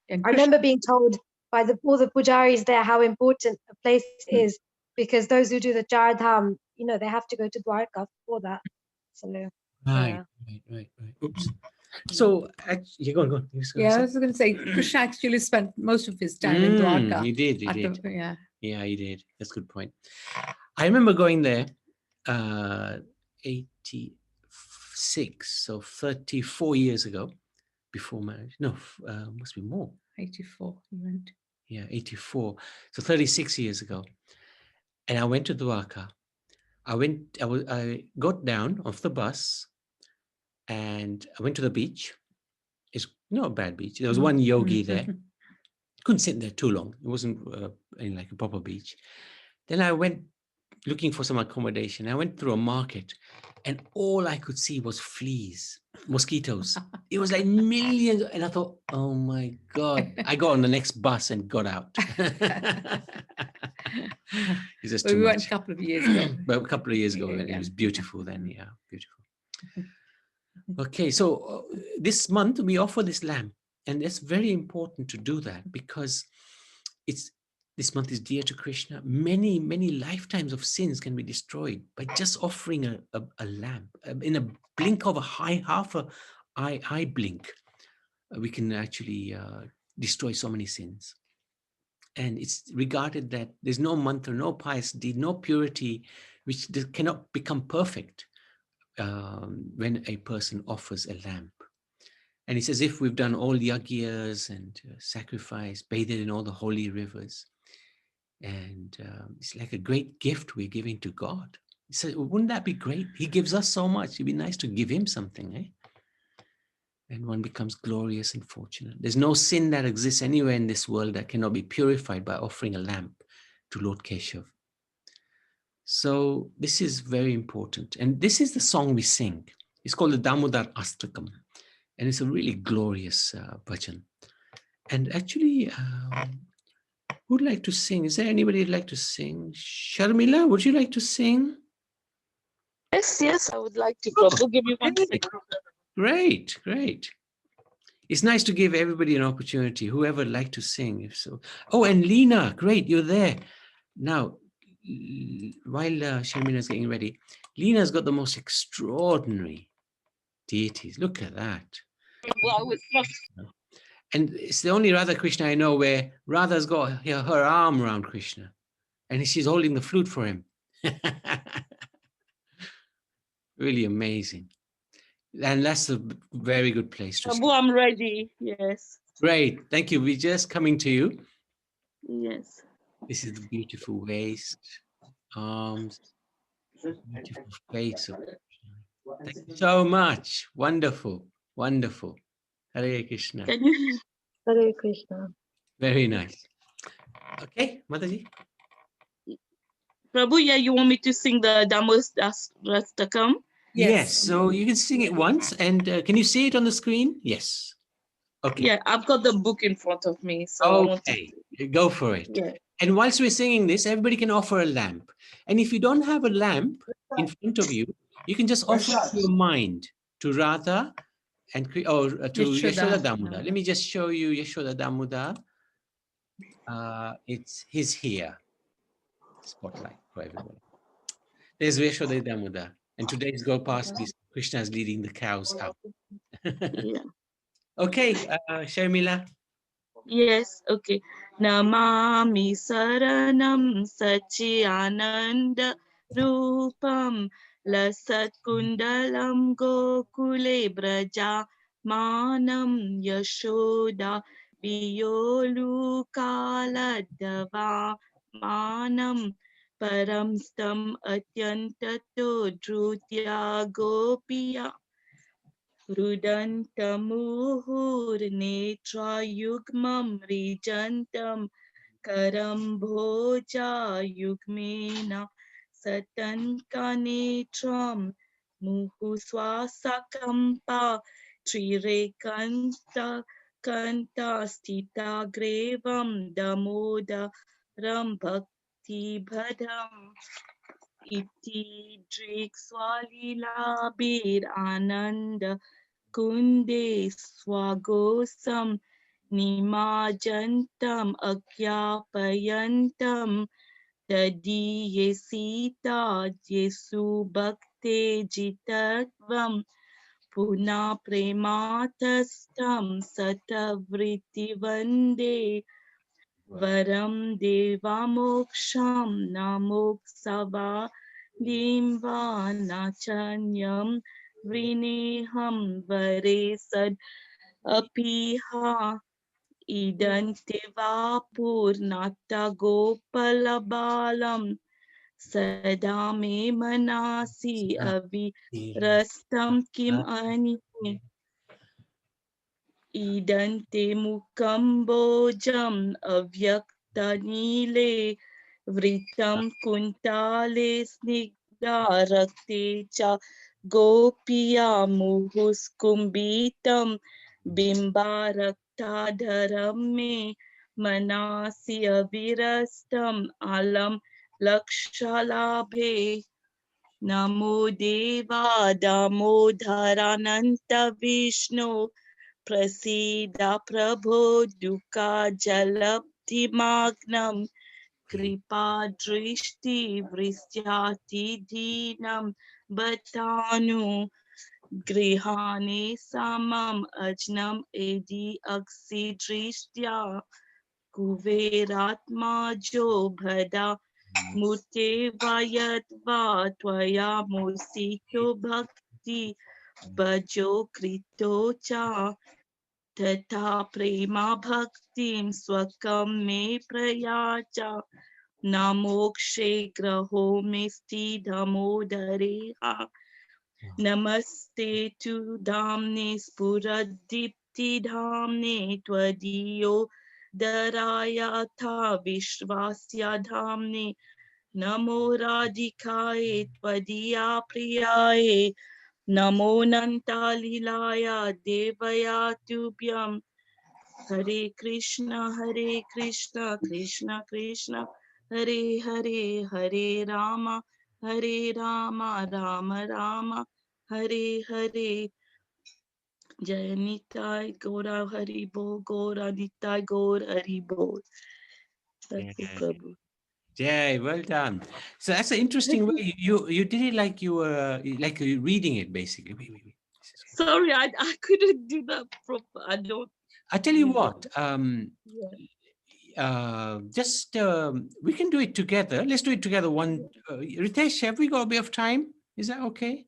And I remember being told by all the pujaris there how important a place is, because those who do the Char Dham, they have to go to Dwarka for that. So Right. Oops. So you're going. Yeah, I was going to say, Krishna actually spent most of his time in Dwarka. He did. Yeah, he did. That's a good point. I remember going there 86, so 34 years ago, before marriage. No, must be more. 84, he went. Yeah, 84. So 36 years ago. And I went to Dwarka. I got down off the bus and I went to the beach. It's not a bad beach. There was one yogi there. Couldn't sit there too long. It wasn't like a proper beach. Then I went looking for some accommodation. I went through a market and all I could see was fleas, mosquitoes. It was like millions. And I thought, oh my God. I got on the next bus and got out. It's just too We went much. a couple of years ago. But a couple of years ago, and Yeah. it was beautiful then. Yeah, beautiful. Okay, so this month we offer this lamp, and it's very important to do that because this month is dear to Krishna. Many lifetimes of sins can be destroyed by just offering a lamp. In a blink of half a eye blink, we can actually destroy so many sins. And it's regarded that there's no mantra, no pious deed, no purity, which cannot become perfect when a person offers a lamp. And it's as if we've done all yagyas and sacrifice, bathed in all the holy rivers. And it's like a great gift we're giving to God. So wouldn't that be great? He gives us so much. It'd be nice to give him something, eh? And one becomes glorious and fortunate. There's no sin that exists anywhere in this world that cannot be purified by offering a lamp to Lord Keshav. So this is very important. And this is the song we sing. It's called the Damodar Astakam. And it's a really glorious bhajan. And actually, who'd like to sing? Is there anybody who'd like to sing? Sharmila, would you like to sing? Yes, I would like to. Prabhu, give me 1 second. Great. It's nice to give everybody an opportunity, whoever would like to sing. If so. Oh, and Lena, great, you're there. Now, while Sharmina's getting ready, Lena's got the most extraordinary deities. Look at that. And it's the only Radha Krishna I know where Radha's got her arm around Krishna and she's holding the flute for him. Really amazing. And that's a very good place to Prabhu, I'm ready. Yes. Great. Thank you. We're just coming to you. Yes. This is the beautiful waist, arms, beautiful face. Thank you so much. Wonderful. Hare Krishna. Can you? Hare Krishna. Very nice. Okay, Mataji. Prabhu, yeah, you want me to sing the Damodar? Yes. So you can sing it once, and can you see it on the screen? Yes. Okay. Yeah, I've got the book in front of me. So okay, go for it. Yeah. And whilst we're singing this, everybody can offer a lamp. And if you don't have a lamp in front of you, you can just offer your mind to Radha and to Yashoda Damodar. Let me just show you Yashoda Damodar. He's here. Spotlight for everyone. There's Veshoda Damoda. And today's Gopastis, Krishna is leading the cows out. Yeah. Okay, Sharmila. Yes, okay. Namami Saranam Sachiananda Rupam Lasat Kundalam Gokule Braja Manam Yashoda Biyolu Kaladava Manam Paramstam Atyantato Drutya Gopiya रुदन्तमुहुर्नेत्रयुग्मं रिजन्तं करम्भोजायुग्मेन सतन्कनेत्रं मुहुस्वासकम्पा त्रिरेकन्तस्थिताग्रेवं दमोदरं भक्तिभदम् इति दृक्स्वलीलाभिरानन्द कुन्दे स्वगोसं निमाजन्तम् अज्ञापयन्तं तदीये सीता येषु भक्ते जितत्वं पुनः प्रेमातस्तं सतवृत्तिवन्दे वरं देवामोक्षं न मोक्षवादिं वा न चान्यं वृणेऽहं वरे सद् अपिहा इदन्ते वा पूर्णता गोपालबालं सदा मे मनसि अविरस्तं किम् अनिहे इदन्ते मुखं भोजम् अव्यक्तनीले वृत्तं कुन्ताले स्निग्धा रक्ते च गोपिया मुहुस्कुम्भितं बिम्बारक्ताधरं मे मनसि अविरस्तम् अलं लक्षलाभे नमो देवा दामोदरानन्त विष्णु प्रसीद प्रभो दुःखजलब्धिमग्नं कृपादृष्टिवृष्ट्यातिदीनं बतानु गृहाणे समम् अज्ञम् एदि अक्षि दृष्ट्या कुबेरात्माजो भदा मूर्ते वयद्वा त्वया मूर्तितो भक्ति भजो कृतो च तथा प्रेमा भक्तिं स्वकं मे प्रयाच न मोक्षे ग्रहो मे स्थितमोदरेहा नमस्ते तु धाम्ने स्फुरदीप्तिधाम्ने त्वदीयो दराय अथा विश्वास्य धाम्ने नमो राधिकाय त्वदीया प्रियाय नमो नन्तालीलाय देवया तुभ्यं हरे कृष्ण कृष्ण कृष्ण हरे हरे हरे राम राम राम हरे हरे जय निताय गौरा हरि बोल गौरा निताय गौर हरि बोल सत्य प्रभु Jay, well done. So that's an interesting way. You did it like you were reading it basically. Wait. Sorry, I couldn't do that proper. I don't. I tell you what. Yeah. Just we can do it together. Let's do it together. One, Ritesh, have we got a bit of time? Is that okay?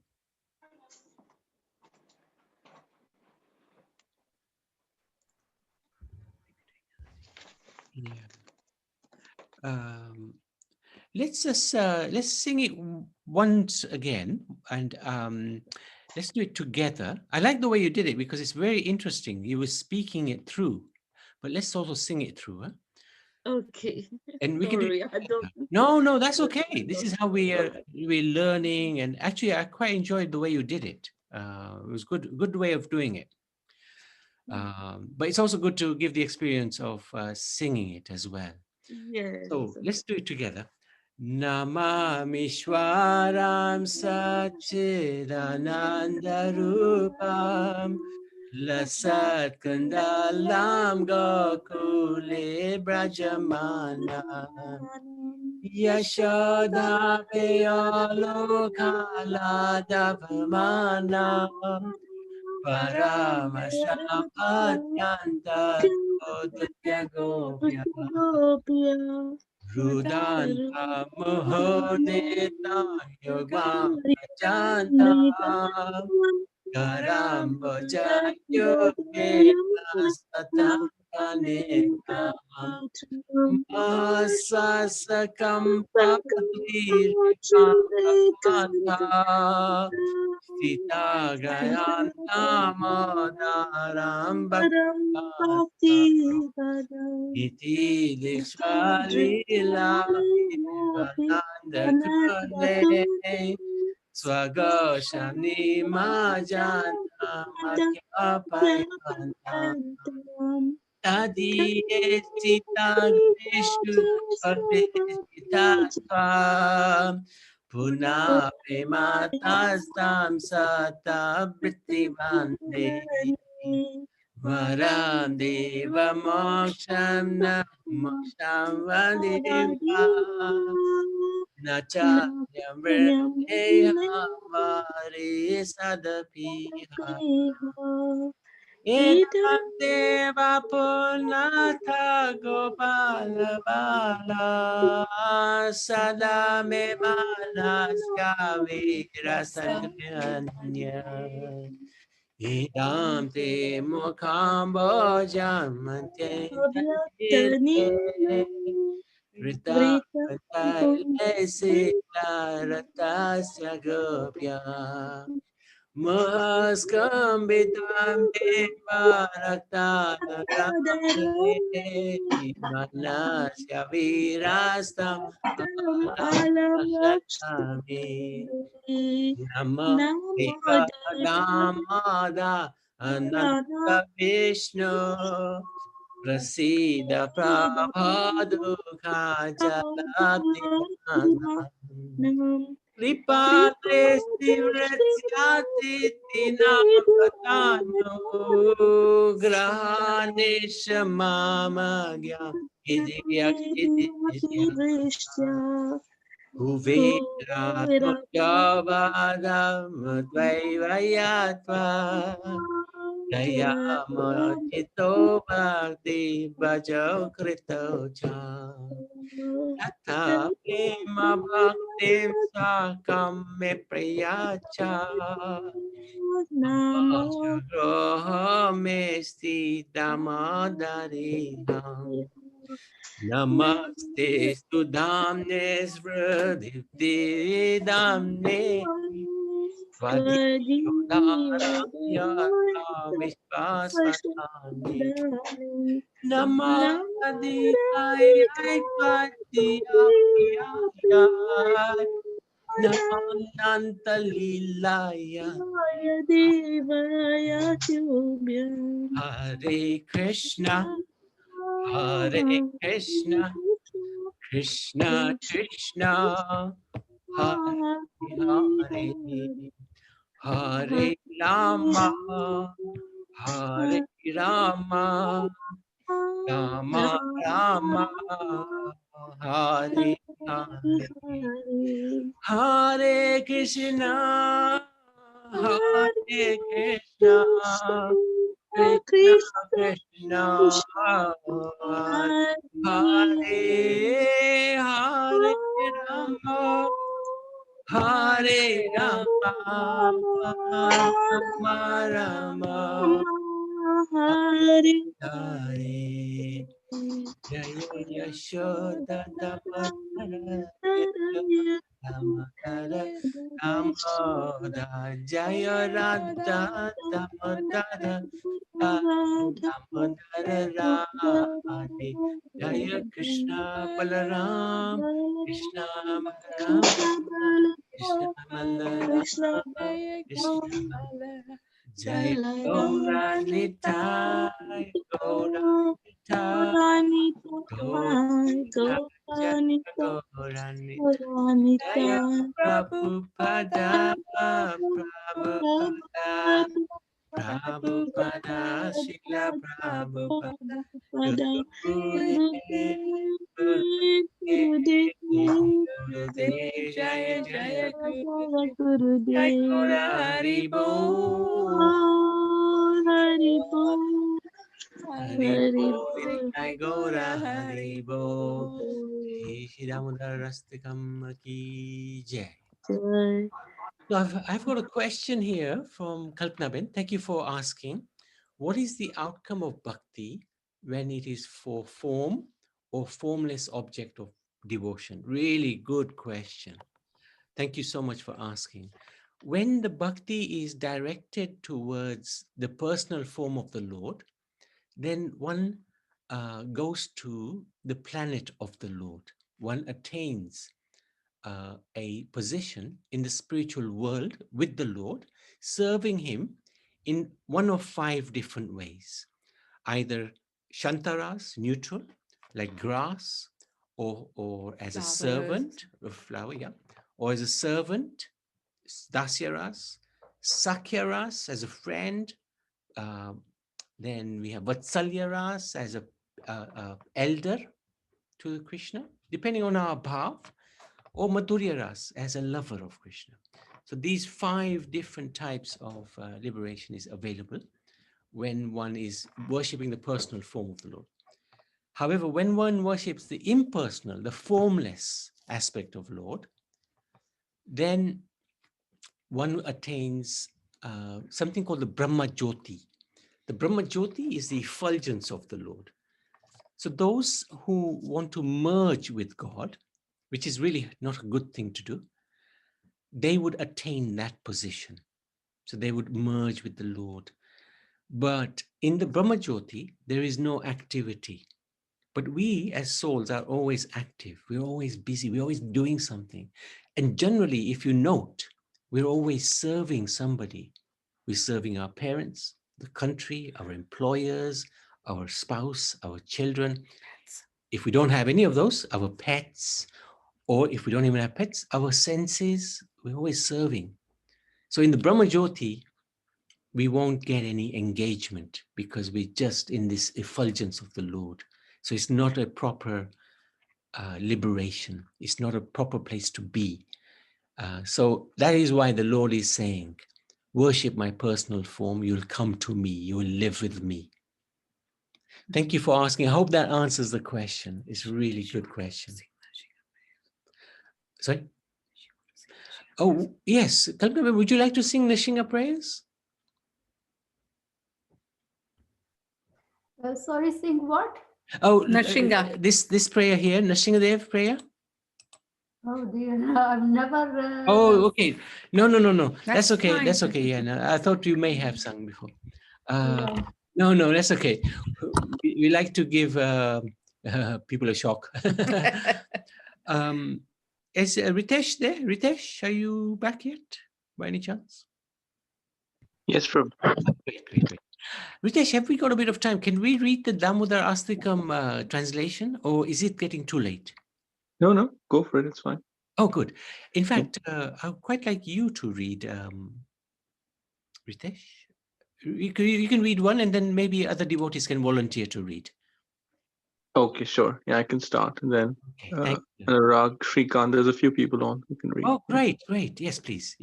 Yeah. Let's just let's sing it once again, and let's do it together. I like the way you did it because it's very interesting. You were speaking it through, but let's also sing it through, huh? Okay. And we can do Sorry, I don't. No, that's okay. This is how we're learning, and actually, I quite enjoyed the way you did it. It was good way of doing it. But it's also good to give the experience of singing it as well. Yes. So let's do it together. Namamishwaram Satchidananda Rupam Lasat Kandalam Gokule Brajamana Yashoda Peyalo Kala Davamana Paramasam Atyanta Kodutya Gopya Rudanta Mohodeta Yoga Janta Karamba Jayo Veda Satankaneka Masasakam Palir Kanta Sita Gayanta Madaram Bhakti Iti Dikshvalila Vivananda Kule Swagashani Majana Makyapayanta Tadi Sita Vishu Sita Puna Prematastam Sata Brittivande Varam Deva Moksham Moksham Vadeva Nacharyam Vreha Vari Sadapiha Etam Deva Punatha Gopala Bala Sadame Manasya Virasanyanya Idam Te Mukham Bhojam Tente Rita Pantale Sita Ratasya Gopya Maskambidam Deva Raktana Rame Manasya Virastam Alam Lakshami Nama Deva Damada Ananta Vishnu Prasida Prabhadu Kajalabdinam Kripate Sivrasyati Tinapatano Grahanesha Mamagya Idiyakshidya Kuviratmadavadamadvaivayatva Dayamachito Bhakti Bhajo Krito Cha Tata Prema Bhakti Sakam Me Priyacha Amajaroha Me Sita Madhariham Namaste Sudhamne Svradipti Damne Svadiyodaraya Vishvasvatani Namadiyaya Kvatiyapiyaya Namanantalilaya Devaya Tubhya Hare Krishna Hare Krishna Krishna Krishna Hare Hare Hare Rama Hare Rama Rama Rama Hare Hare Hare Krishna Hare Krishna Krishna Krishna Hare Hare Rama Hare Rama Rama Rama Hare Hare Jaya Yashoda Damadara Damadara Damoda Jaya Radha Damadara Damadara Radhe Jaya Krishna Balaram Krishna Balaram Krishna Balaram Krishna Balaram Jai Gauranitai Gauranitai Gauranitai Jaya Prabhupada Prabhupada Prabhupada, Srila Prabhupada, Pada Gurudev, Gurudev, Gurudev, Jaya Jaya Jaya Jai Gurudev, Guru Hari Bol, Hari Bol, Hari Hari Bol, Bol, Jai Guru Hari Bol. Bol. Shri Damodar Rastakam Ki Jai. Jai. So I've got a question here from Kalpana Ben. Thank you for asking. What is the outcome of bhakti when it is for form or formless object of devotion? Really good question. Thank you so much for asking. When the bhakti is directed towards the personal form of the Lord, then one goes to the planet of the Lord. One attains a position in the spiritual world with the Lord, serving him in one of 5 different ways. Either shantaras, neutral, like grass, or as a servant, a flower, yeah, or as a servant, dasyaras, sakyaras, as a friend, then we have vatsalyaras, as a elder to Krishna, depending on our bhav, or Madhurya Ras, as a lover of Krishna. So these 5 different types of liberation is available when one is worshipping the personal form of the Lord. However, when one worships the impersonal, the formless aspect of Lord, then one attains something called the Brahma Jyoti. The Brahma Jyoti is the effulgence of the Lord. So those who want to merge with God, which is really not a good thing to do, they would attain that position. So they would merge with the Lord. But in the Brahma Jyoti, there is no activity. But we as souls are always active. We're always busy. We're always doing something. And generally, if you note, we're always serving somebody. We're serving our parents, the country, our employers, our spouse, our children. If we don't have any of those, our pets, or if we don't even have pets, our senses, we're always serving. So in the Brahma Jyoti, we won't get any engagement because we're just in this effulgence of the Lord. So it's not a proper liberation. It's not a proper place to be. So that is why the Lord is saying, worship my personal form, you'll come to me, you will live with me. Thank you for asking. I hope that answers the question. It's a really good question. Sorry? Oh, yes. Kalpana, would you like to sing Nishinga prayers? Sorry, sing what? Oh, Nashinga. This prayer here, Nishinga Dev prayer? Oh dear, I've never. Oh, okay. No. That's okay. fine. That's okay. Yeah, no, I thought you may have sung before. Yeah. No, that's okay. We like to give people a shock. Is Ritesh there? Ritesh, are you back yet, by any chance? Yes, Prabhu. Great. Ritesh, have we got a bit of time? Can we read the Damodar Astikam translation, or is it getting too late? No, go for it. It's fine. Oh, good. In fact, I would quite like you to read, Ritesh. You can read one, and then maybe other devotees can volunteer to read. Okay, sure. Yeah, I can start. And then Okay, thank you. Anurag, Shrikant, there's a few people on who can read. Oh, great. Yes, please.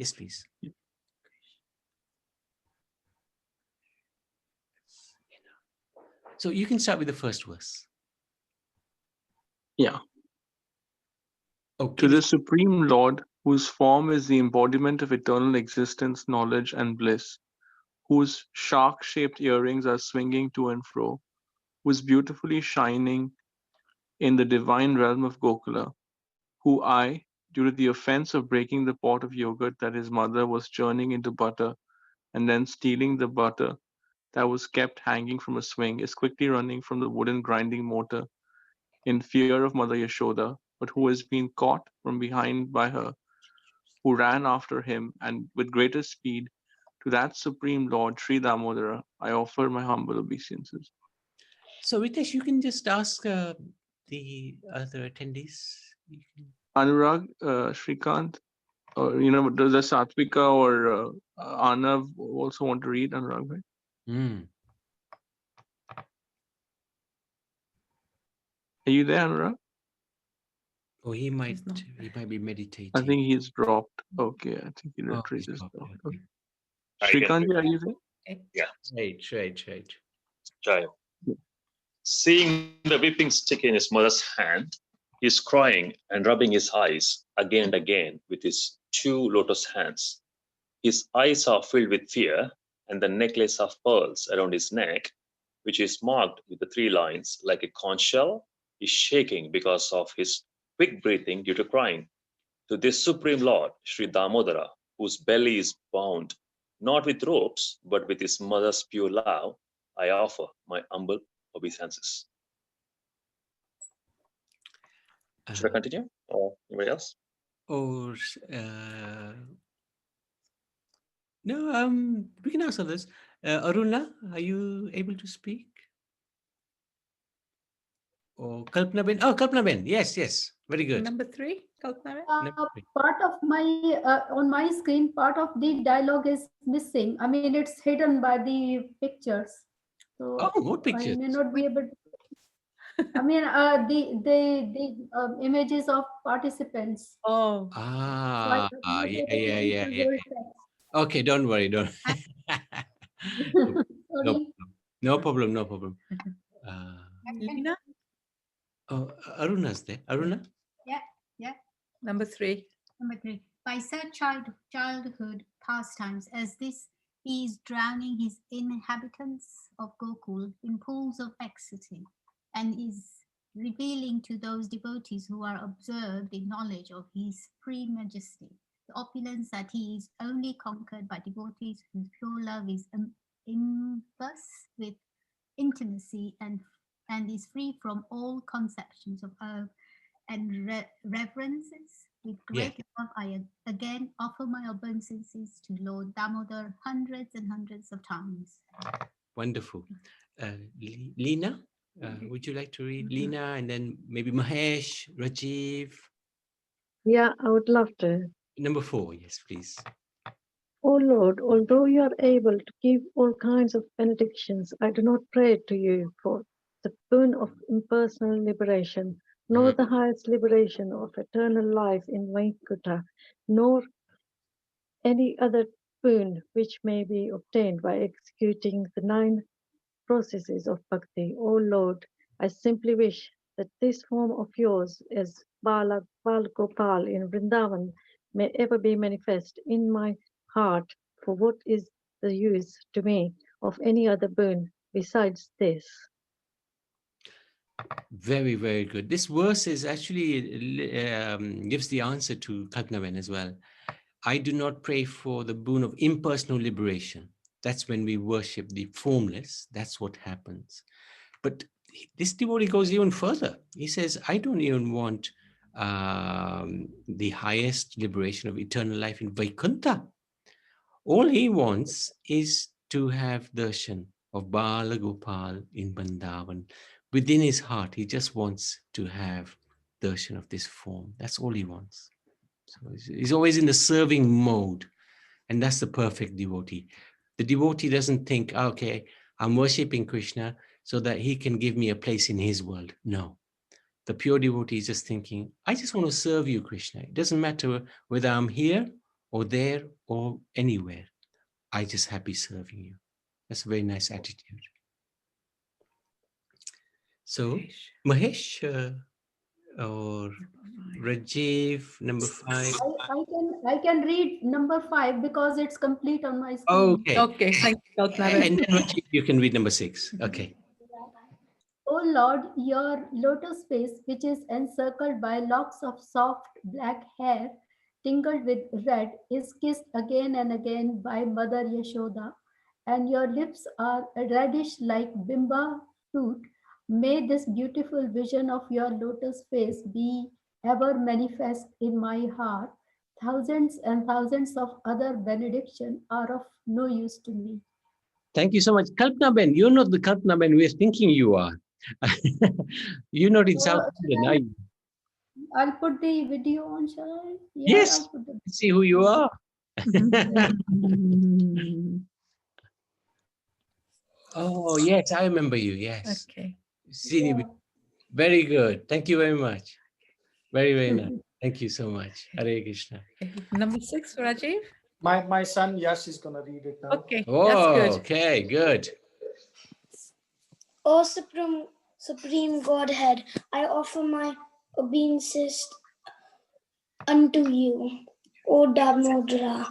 So you can start with the first verse. Yeah. Okay. To the Supreme Lord, whose form is the embodiment of eternal existence, knowledge, and bliss, whose shark-shaped earrings are swinging to and fro, who is beautifully shining in the divine realm of Gokula, who I, due to the offense of breaking the pot of yogurt that his mother was churning into butter and then stealing the butter that was kept hanging from a swing, is quickly running from the wooden grinding mortar in fear of Mother Yashoda, but who has been caught from behind by her, who ran after him, and with greater speed, to that Supreme Lord, Sri Damodara, I offer my humble obeisances. So Ritesh, you can just ask the other attendees. Anurag, Shrikant, Or, does the Satvika or Arnav also want to read, Anurag bhai? Mm. Are you there, Anurag? Oh, he might be meditating. I think he's dropped. Okay, I think he Oh, literally he's just dropped, dropped. okay. Okay. Shrikant, are you there? Yeah. Right. Jai. Seeing the whipping stick in his mother's hand, he is crying and rubbing his eyes again and again with his two lotus hands. His eyes are filled with fear, and the necklace of pearls around his neck, which is marked with the 3 lines like a conch shell, is shaking because of his quick breathing due to crying. To this Supreme Lord, Sri Damodara, whose belly is bound not with ropes but with his mother's pure love, I offer my humble obeisances. Should I continue, or anybody else? Or no, we can answer this. Aruna, are you able to speak? Or Kalpana Ben? Oh, Kalpana Ben. Yes. Very good. Number 3, Kalpana. Part of my on my screen, part of the dialogue is missing. I mean, it's hidden by the pictures. So what pictures? I may not be able to. I mean, the images of participants. Oh. Yeah. Okay, don't worry. No problem. Lina? Oh, Aruna's there. Aruna? Yeah. Number 3. Number 3. By such childhood pastimes as this, he is drowning his inhabitants of Gokul in pools of ecstasy, and is revealing to those devotees who are observed in knowledge of his supreme majesty the opulence that he is only conquered by devotees whose pure love is imbus with intimacy and is free from all conceptions of earth and reverences. With great love, I again offer my obeisances to Lord Damodar hundreds and hundreds of times. Wonderful. Lina, would you like to read? Lina, and then maybe Mahesh, Rajiv? Yeah, I would love to. Number 4, yes, please. O Lord, although you are able to give all kinds of benedictions, I do not pray to you for the boon of impersonal liberation, nor the highest liberation of eternal life in Vaikuntha, nor any other boon which may be obtained by executing the 9 processes of bhakti. O Lord, I simply wish that this form of yours as Bal Gopal in Vrindavan may ever be manifest in my heart, for what is the use to me of any other boon besides this? Very, very good. This verse is actually gives the answer to Kalpanaven as well. I do not pray for the boon of impersonal liberation. That's when we worship the formless. That's what happens. But this devotee goes even further. He says, I don't even want the highest liberation of eternal life in Vaikuntha. All he wants is to have darshan of Bala Gopal in Vrindavan. Within his heart, he just wants to have darshan of this form. That's all he wants. So he's always in the serving mode. And that's the perfect devotee. The devotee doesn't think, okay, I'm worshipping Krishna so that he can give me a place in his world. No. The pure devotee is just thinking, I just want to serve you, Krishna. It doesn't matter whether I'm here or there or anywhere. I just happy serving you. That's a very nice attitude. So, Mahesh or Rajiv, number 5. I can read number 5 because it's complete on my screen. Okay. Thank you, and then Rajiv, you can read number 6. Okay. O Lord, your lotus face, which is encircled by locks of soft black hair, tingled with red, is kissed again and again by Mother Yashoda, and your lips are reddish like bimba fruit. May this beautiful vision of your lotus face be ever manifest in my heart. Thousands and thousands of other benedictions are of no use to me. Thank you so much. Kalpana Ben, you're not the Kalpana Ben we're thinking you are. You're not in South India, are you? I'll put the video on, shall I? Yeah, Yes. I'll put the See who you are. Oh, yes, I remember you. Yes. Okay. Seen you. yeah. Very good. Thank you very much. Very, very nice. Thank you so much. Hare Krishna. Number 6, Rajiv. My son Yash is gonna read it now. Okay, Oh, that's good. okay, good. O Supreme Godhead, I offer my obeisances unto you. O Damodara,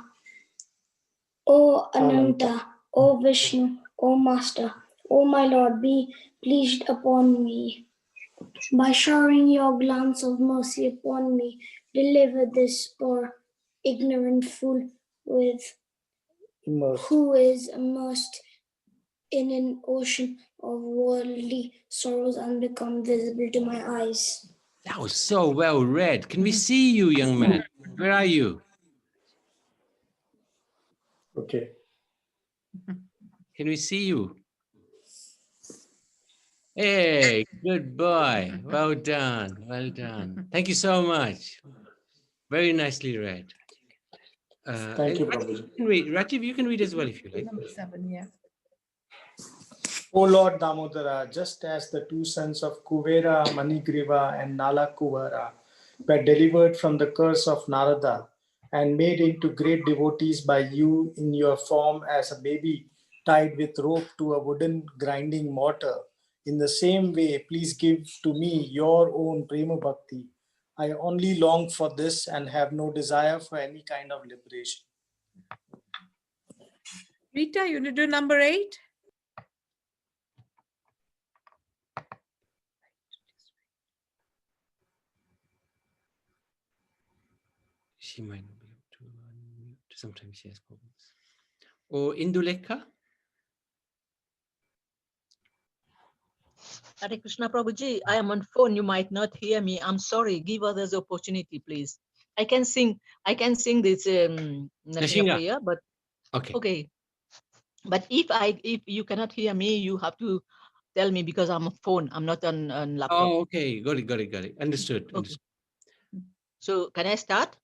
O Ananta, O Vishnu, O Master, O my Lord, be pleased upon me. By showering your glance of mercy upon me, deliver this poor ignorant fool who is immersed in an ocean of worldly sorrows and become visible to my eyes. That was so well read. Can we see you, young man? Where are you? Okay. Can we see you? Hey, good boy. Well done. Well done. Thank you so much. Very nicely read. Thank you, Prabhuji. Rajiv, you can read as well if you like. Number 7, yeah. O Lord Damodara, just as the two sons of Kuvera, Manigriva, and Nala Kuvara were delivered from the curse of Narada and made into great devotees by you in your form as a baby tied with rope to a wooden grinding mortar, in the same way, please give to me your own Prema Bhakti. I only long for this and have no desire for any kind of liberation. Rita, you want to do number 8? She might not be able to unmute. Sometimes she has problems. Or Indulekha? Hare Krishna Prabhuji, I am on phone. You might not hear me. I'm sorry. Give others opportunity, please. I can sing this Nrsimha prayer, but okay. But if you cannot hear me, you have to tell me because I'm on phone. I'm not on laptop. Oh, okay. Got it. Understood. Okay. So can I start?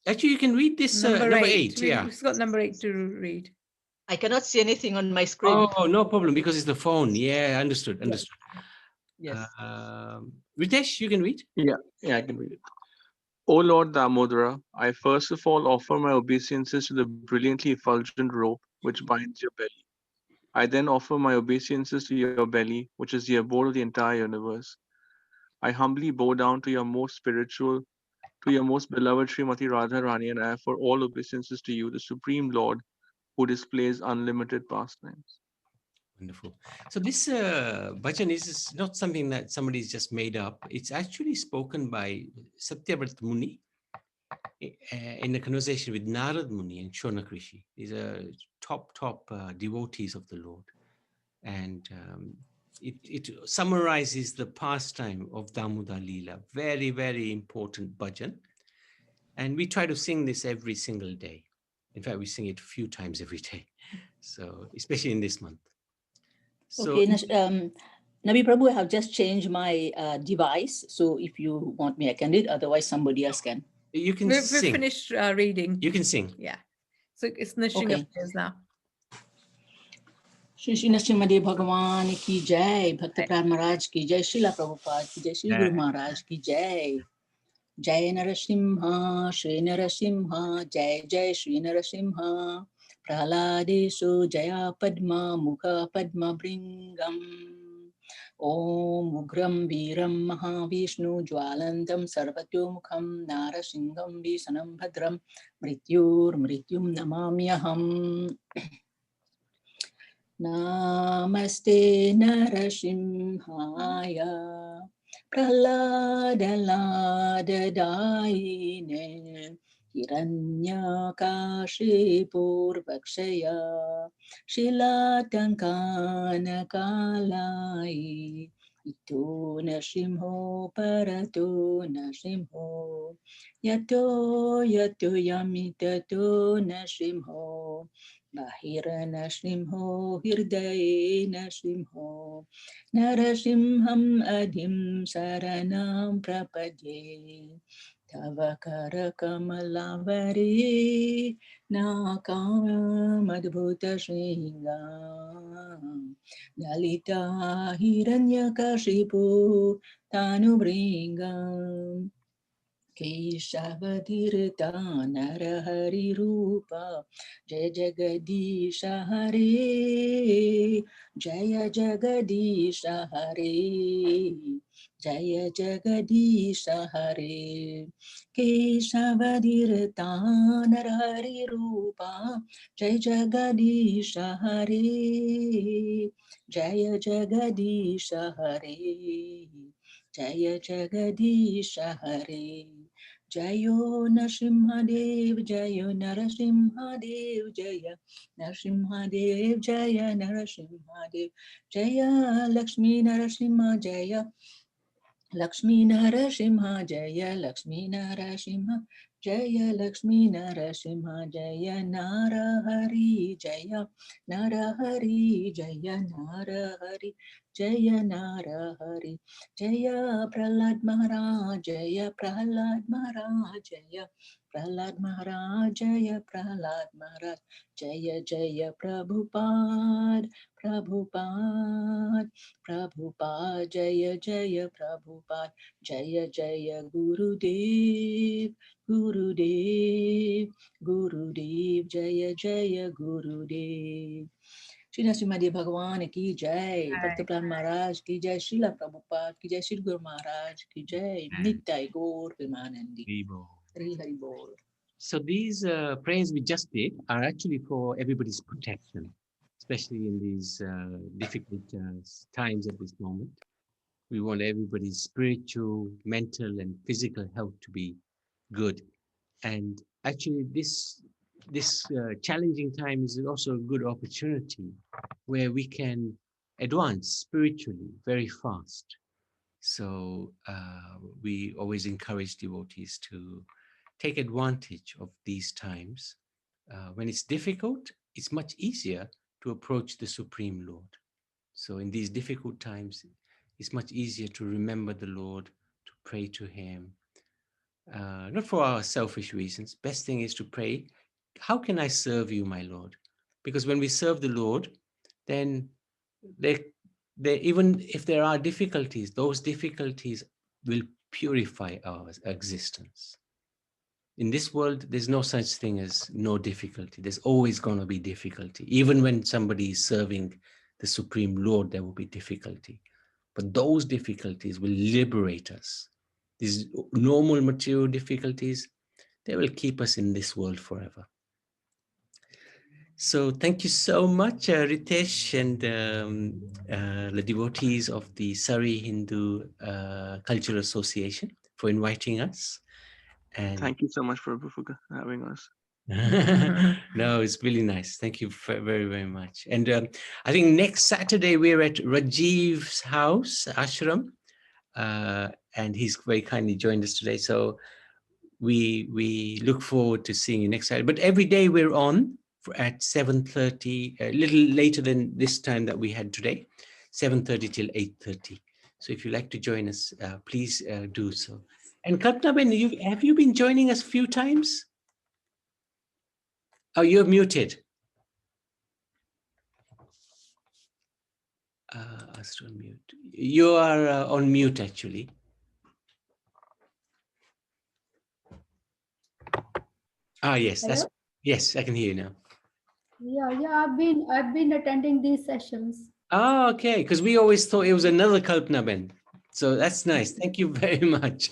Actually, you can read this number 8. Yeah. We've got number 8 to read. I cannot see anything on my screen. Oh, no problem, because it's the phone. Yeah, understood. Yes. Ritesh, you can read? Yeah, I can read it. O Lord Damodara, I first of all offer my obeisances to the brilliantly effulgent rope which binds your belly. I then offer my obeisances to your belly, which is the abode of the entire universe. I humbly bow down to your most spiritual, to your most beloved Srimati Radharani, and I offer all obeisances to you, the Supreme Lord, who displays unlimited pastimes. Wonderful. So this bhajan is not something that somebody's just made up. It's actually spoken by Satyavrata Muni in a conversation with Narad Muni and Shonak Rishi. These are top devotees of the Lord. And it summarizes the pastime of Damodar Leela. Very, very important bhajan. And we try to sing this every single day. In fact, we sing it a few times every day. So, especially in this month. So, okay, Nabi Prabhu, I have just changed my device. So if you want me, I can read. Otherwise, somebody else can. You can We've sing. finished reading. You can sing. Yeah. So it's Nrsimha prayers now. Shri Shri Nrsimha Bhagavan ki jai, Bhakta Pran Maharaj ki jai, Srila Prabhupada ki jai, Shri Guru Maharaj ki jai. Jai Narasimha, Shri Narasimha, Jai Jai Shri Narasimha. Prahladesu Jaya Padma Mukha Padma Bringam. Om Ugram Viram Mahavishnu Jwalantam Sarvatyomukham Narasimham Visanam Bhadram Mrityum Namamyaham. Namaste Narasimhaya Prahladaladaine Hiranyakashipurvakshaya Shilatankankalai Ito Nrsimho Parato Nrsimho Yato Yamitato Nrsimho Bahiranasimho Hirdayenasimho Narasimham Adhim Saranam Prapadye Tavakarakamalavare Nakamadbhuta Shringam Dalita Hiranyakashipu Tanubringam Keshavadhirta Narahari Rupa Jaya Jagadisha Hare Jaya Jagadisha Hare Jaya Jagadisha Hare Keshavadhirta Narahari Rupa Jaya Jagadisha Hare Jaya Jagadisha Hare Jaya Jagadisha Hare Jayo Narasimhadev Jayo Narasimhadev Jaya Narasimhadev Jaya Narasimhadev Jaya Lakshmi Narasimha Jaya Lakshmi Narasimha Jaya Lakshmi Narasimha Jaya Lakshmi Narasimha Jaya Narahari Jaya Narahari Jaya Narahari Jaya Narahari Jaya Prahlad Maharaj Jaya Prahlad Maharaj Jaya Prahlad Maharaj Jaya Prahlad Maharaj Jaya Jaya Prabhupada Prabhupada Prabhupada Jaya Jaya Prabhupada Jaya Jaya Gurudev Gurudev Gurudev Jaya Jaya Gurudev Shri Narasimhadev Bhagavan ki Jai Bhakta Pran Maharaj ki Jai Srila Prabhupada ki Jai Shri Guru Maharaj ki Jai Nittai Gaur Premanandi Hari Hari Bol. So these prayers we just did are actually for everybody's protection, especially in these difficult times at this moment. We want everybody's spiritual, mental, and physical health to be good. And actually, this challenging time is also a good opportunity where we can advance spiritually very fast. So we always encourage devotees to take advantage of these times. When it's difficult, it's much easier to approach the Supreme Lord. So in these difficult times, it's much easier to remember the Lord, to pray to Him, not for our selfish reasons. Best thing is to pray, how can I serve you, my Lord? Because when we serve the Lord, then even if there are difficulties, those difficulties will purify our existence. In this world, there's no such thing as no difficulty. There's always going to be difficulty. Even when somebody is serving the Supreme Lord, there will be difficulty. But those difficulties will liberate us. These normal material difficulties, they will keep us in this world forever. So thank you so much, Ritesh, and the devotees of the Surrey Hindu Cultural Association for inviting us. And thank you so much for having us. No, it's really nice. Thank you very, very much. And I think next Saturday we're at Rajiv's house, ashram, and he's very kindly joined us today. So we look forward to seeing you next Saturday. But every day we're on at 7:30, a little later than this time that we had today, 7:30 till 8:30. So if you'd like to join us, please do so. And Kalpana, have you been joining us a few times? Oh, you're muted. Astro mute. You are on mute, actually. Ah, yes, Hello? yes, I can hear you now. Yeah, I've been attending these sessions. Oh, okay, because we always thought it was another Kalpana Ben. So that's nice. Thank you very much.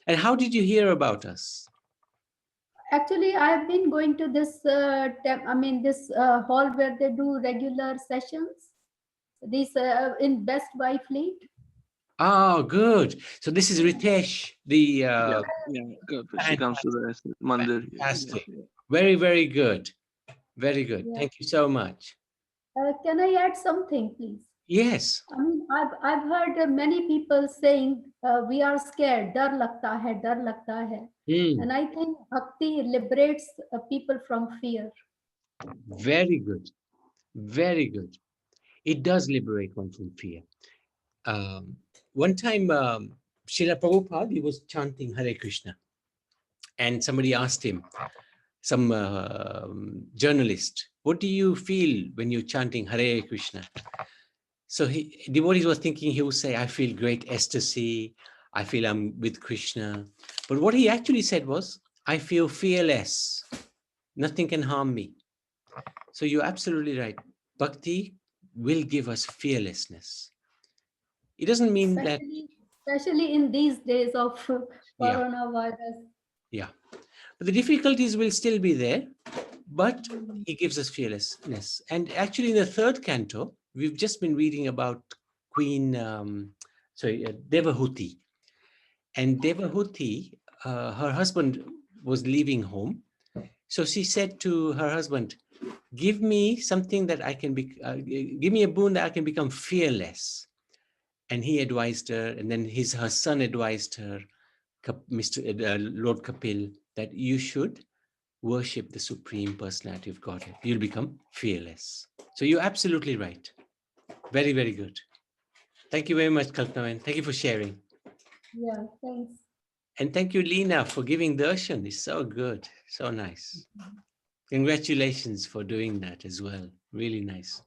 And how did you hear about us? Actually, I've been going to this this hall where they do regular sessions. These in Best Buy Fleet. Oh, good. So this is Ritesh, the she comes to the mandir. Fantastic. Very, very good. Very good. Yeah. Thank you so much. Can I add something, please? Yes. I mean, I've heard many people saying we are scared, dar lagta hai, dar lagta hai. And I think bhakti liberates people from fear. Very good. Very good. It does liberate one from fear. One time, Srila Prabhupada, he was chanting Hare Krishna. And somebody asked him, some journalist, what do you feel when you're chanting Hare Krishna? So devotees was thinking he would say, I feel great ecstasy. I feel I'm with Krishna. But what he actually said was, I feel fearless. Nothing can harm me. So you're absolutely right. Bhakti will give us fearlessness. It doesn't mean that. Especially in these days of Yeah. coronavirus. Yeah. But the difficulties will still be there, but he gives us fearlessness. And actually, in the third canto, we've just been reading about Queen, Devahuti. And Devahuti, her husband was leaving home. So she said to her husband, give me something that I can be, give me a boon that I can become fearless. And he advised her, and then her son advised her, Lord Kapil, that you should worship the Supreme Personality of Godhead. You'll become fearless. So you're absolutely right. Very, very good. Thank you very much, Kalpana. Thank you for sharing. Yeah, thanks. And thank you, Lena, for giving darshan. It's so good. So nice. Congratulations for doing that as well. Really nice.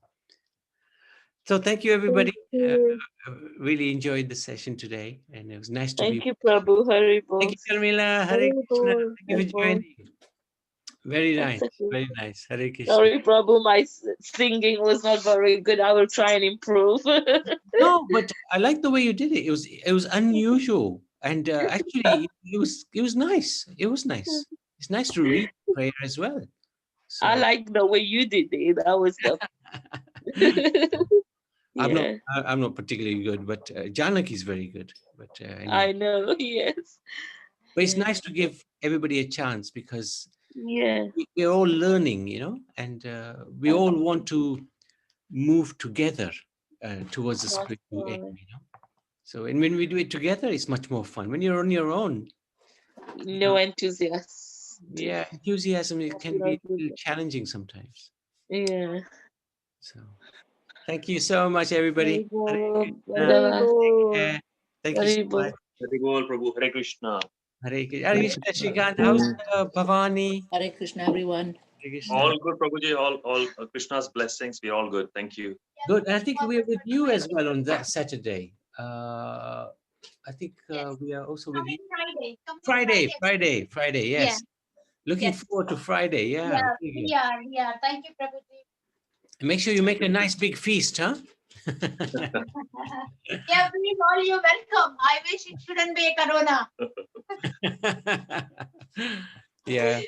So thank you, everybody. Really enjoyed the session today. And it was nice to be. Thank you, Prabhu. Haribol. Thank you, Sharmila. Hare Krishna. Thank you for joining. Very nice. Very nice. Hare Krishna. Sorry, Prabhu, my singing was not very good. I will try and improve. No, but I like the way you did it. It was unusual, and actually, it was nice. It was nice. It's nice to read prayer as well. So, I like the way you did it. That was the. I'm not particularly good, but Janaki is very good. But anyway. I know. Yes. But it's nice to give everybody a chance because yeah, we're all learning, and we all want to move together towards the spiritual aim, So, and when we do it together, it's much more fun. When you're on your own, no enthusiasm. Yeah, enthusiasm, it can be a little challenging sometimes. Yeah. So, thank you so much, everybody. Hare Thank you so much. Hare Bol, Prabhu. Hare Krishna. Hare Krishna. Shrikant, how's Bhavani? Hare Krishna, everyone. All good, Prabhuji. All Krishna's blessings. We're all good. Thank you. Good. I think we're with you as well on that Saturday. I think we are also with you. Friday. Yes. Yeah. Looking forward to Friday. Yeah. Yeah. Thank you, Prabhuji. And make sure you make a nice big feast, huh? Yeah, please, all you welcome. I wish it shouldn't be a corona. Yeah.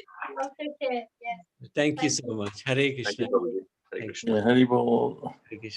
Okay, yes. Thank you so much. Hare Krishna. Thank you, Prabhuji. Hare Krishna. Hare Bol. Hare Krishna.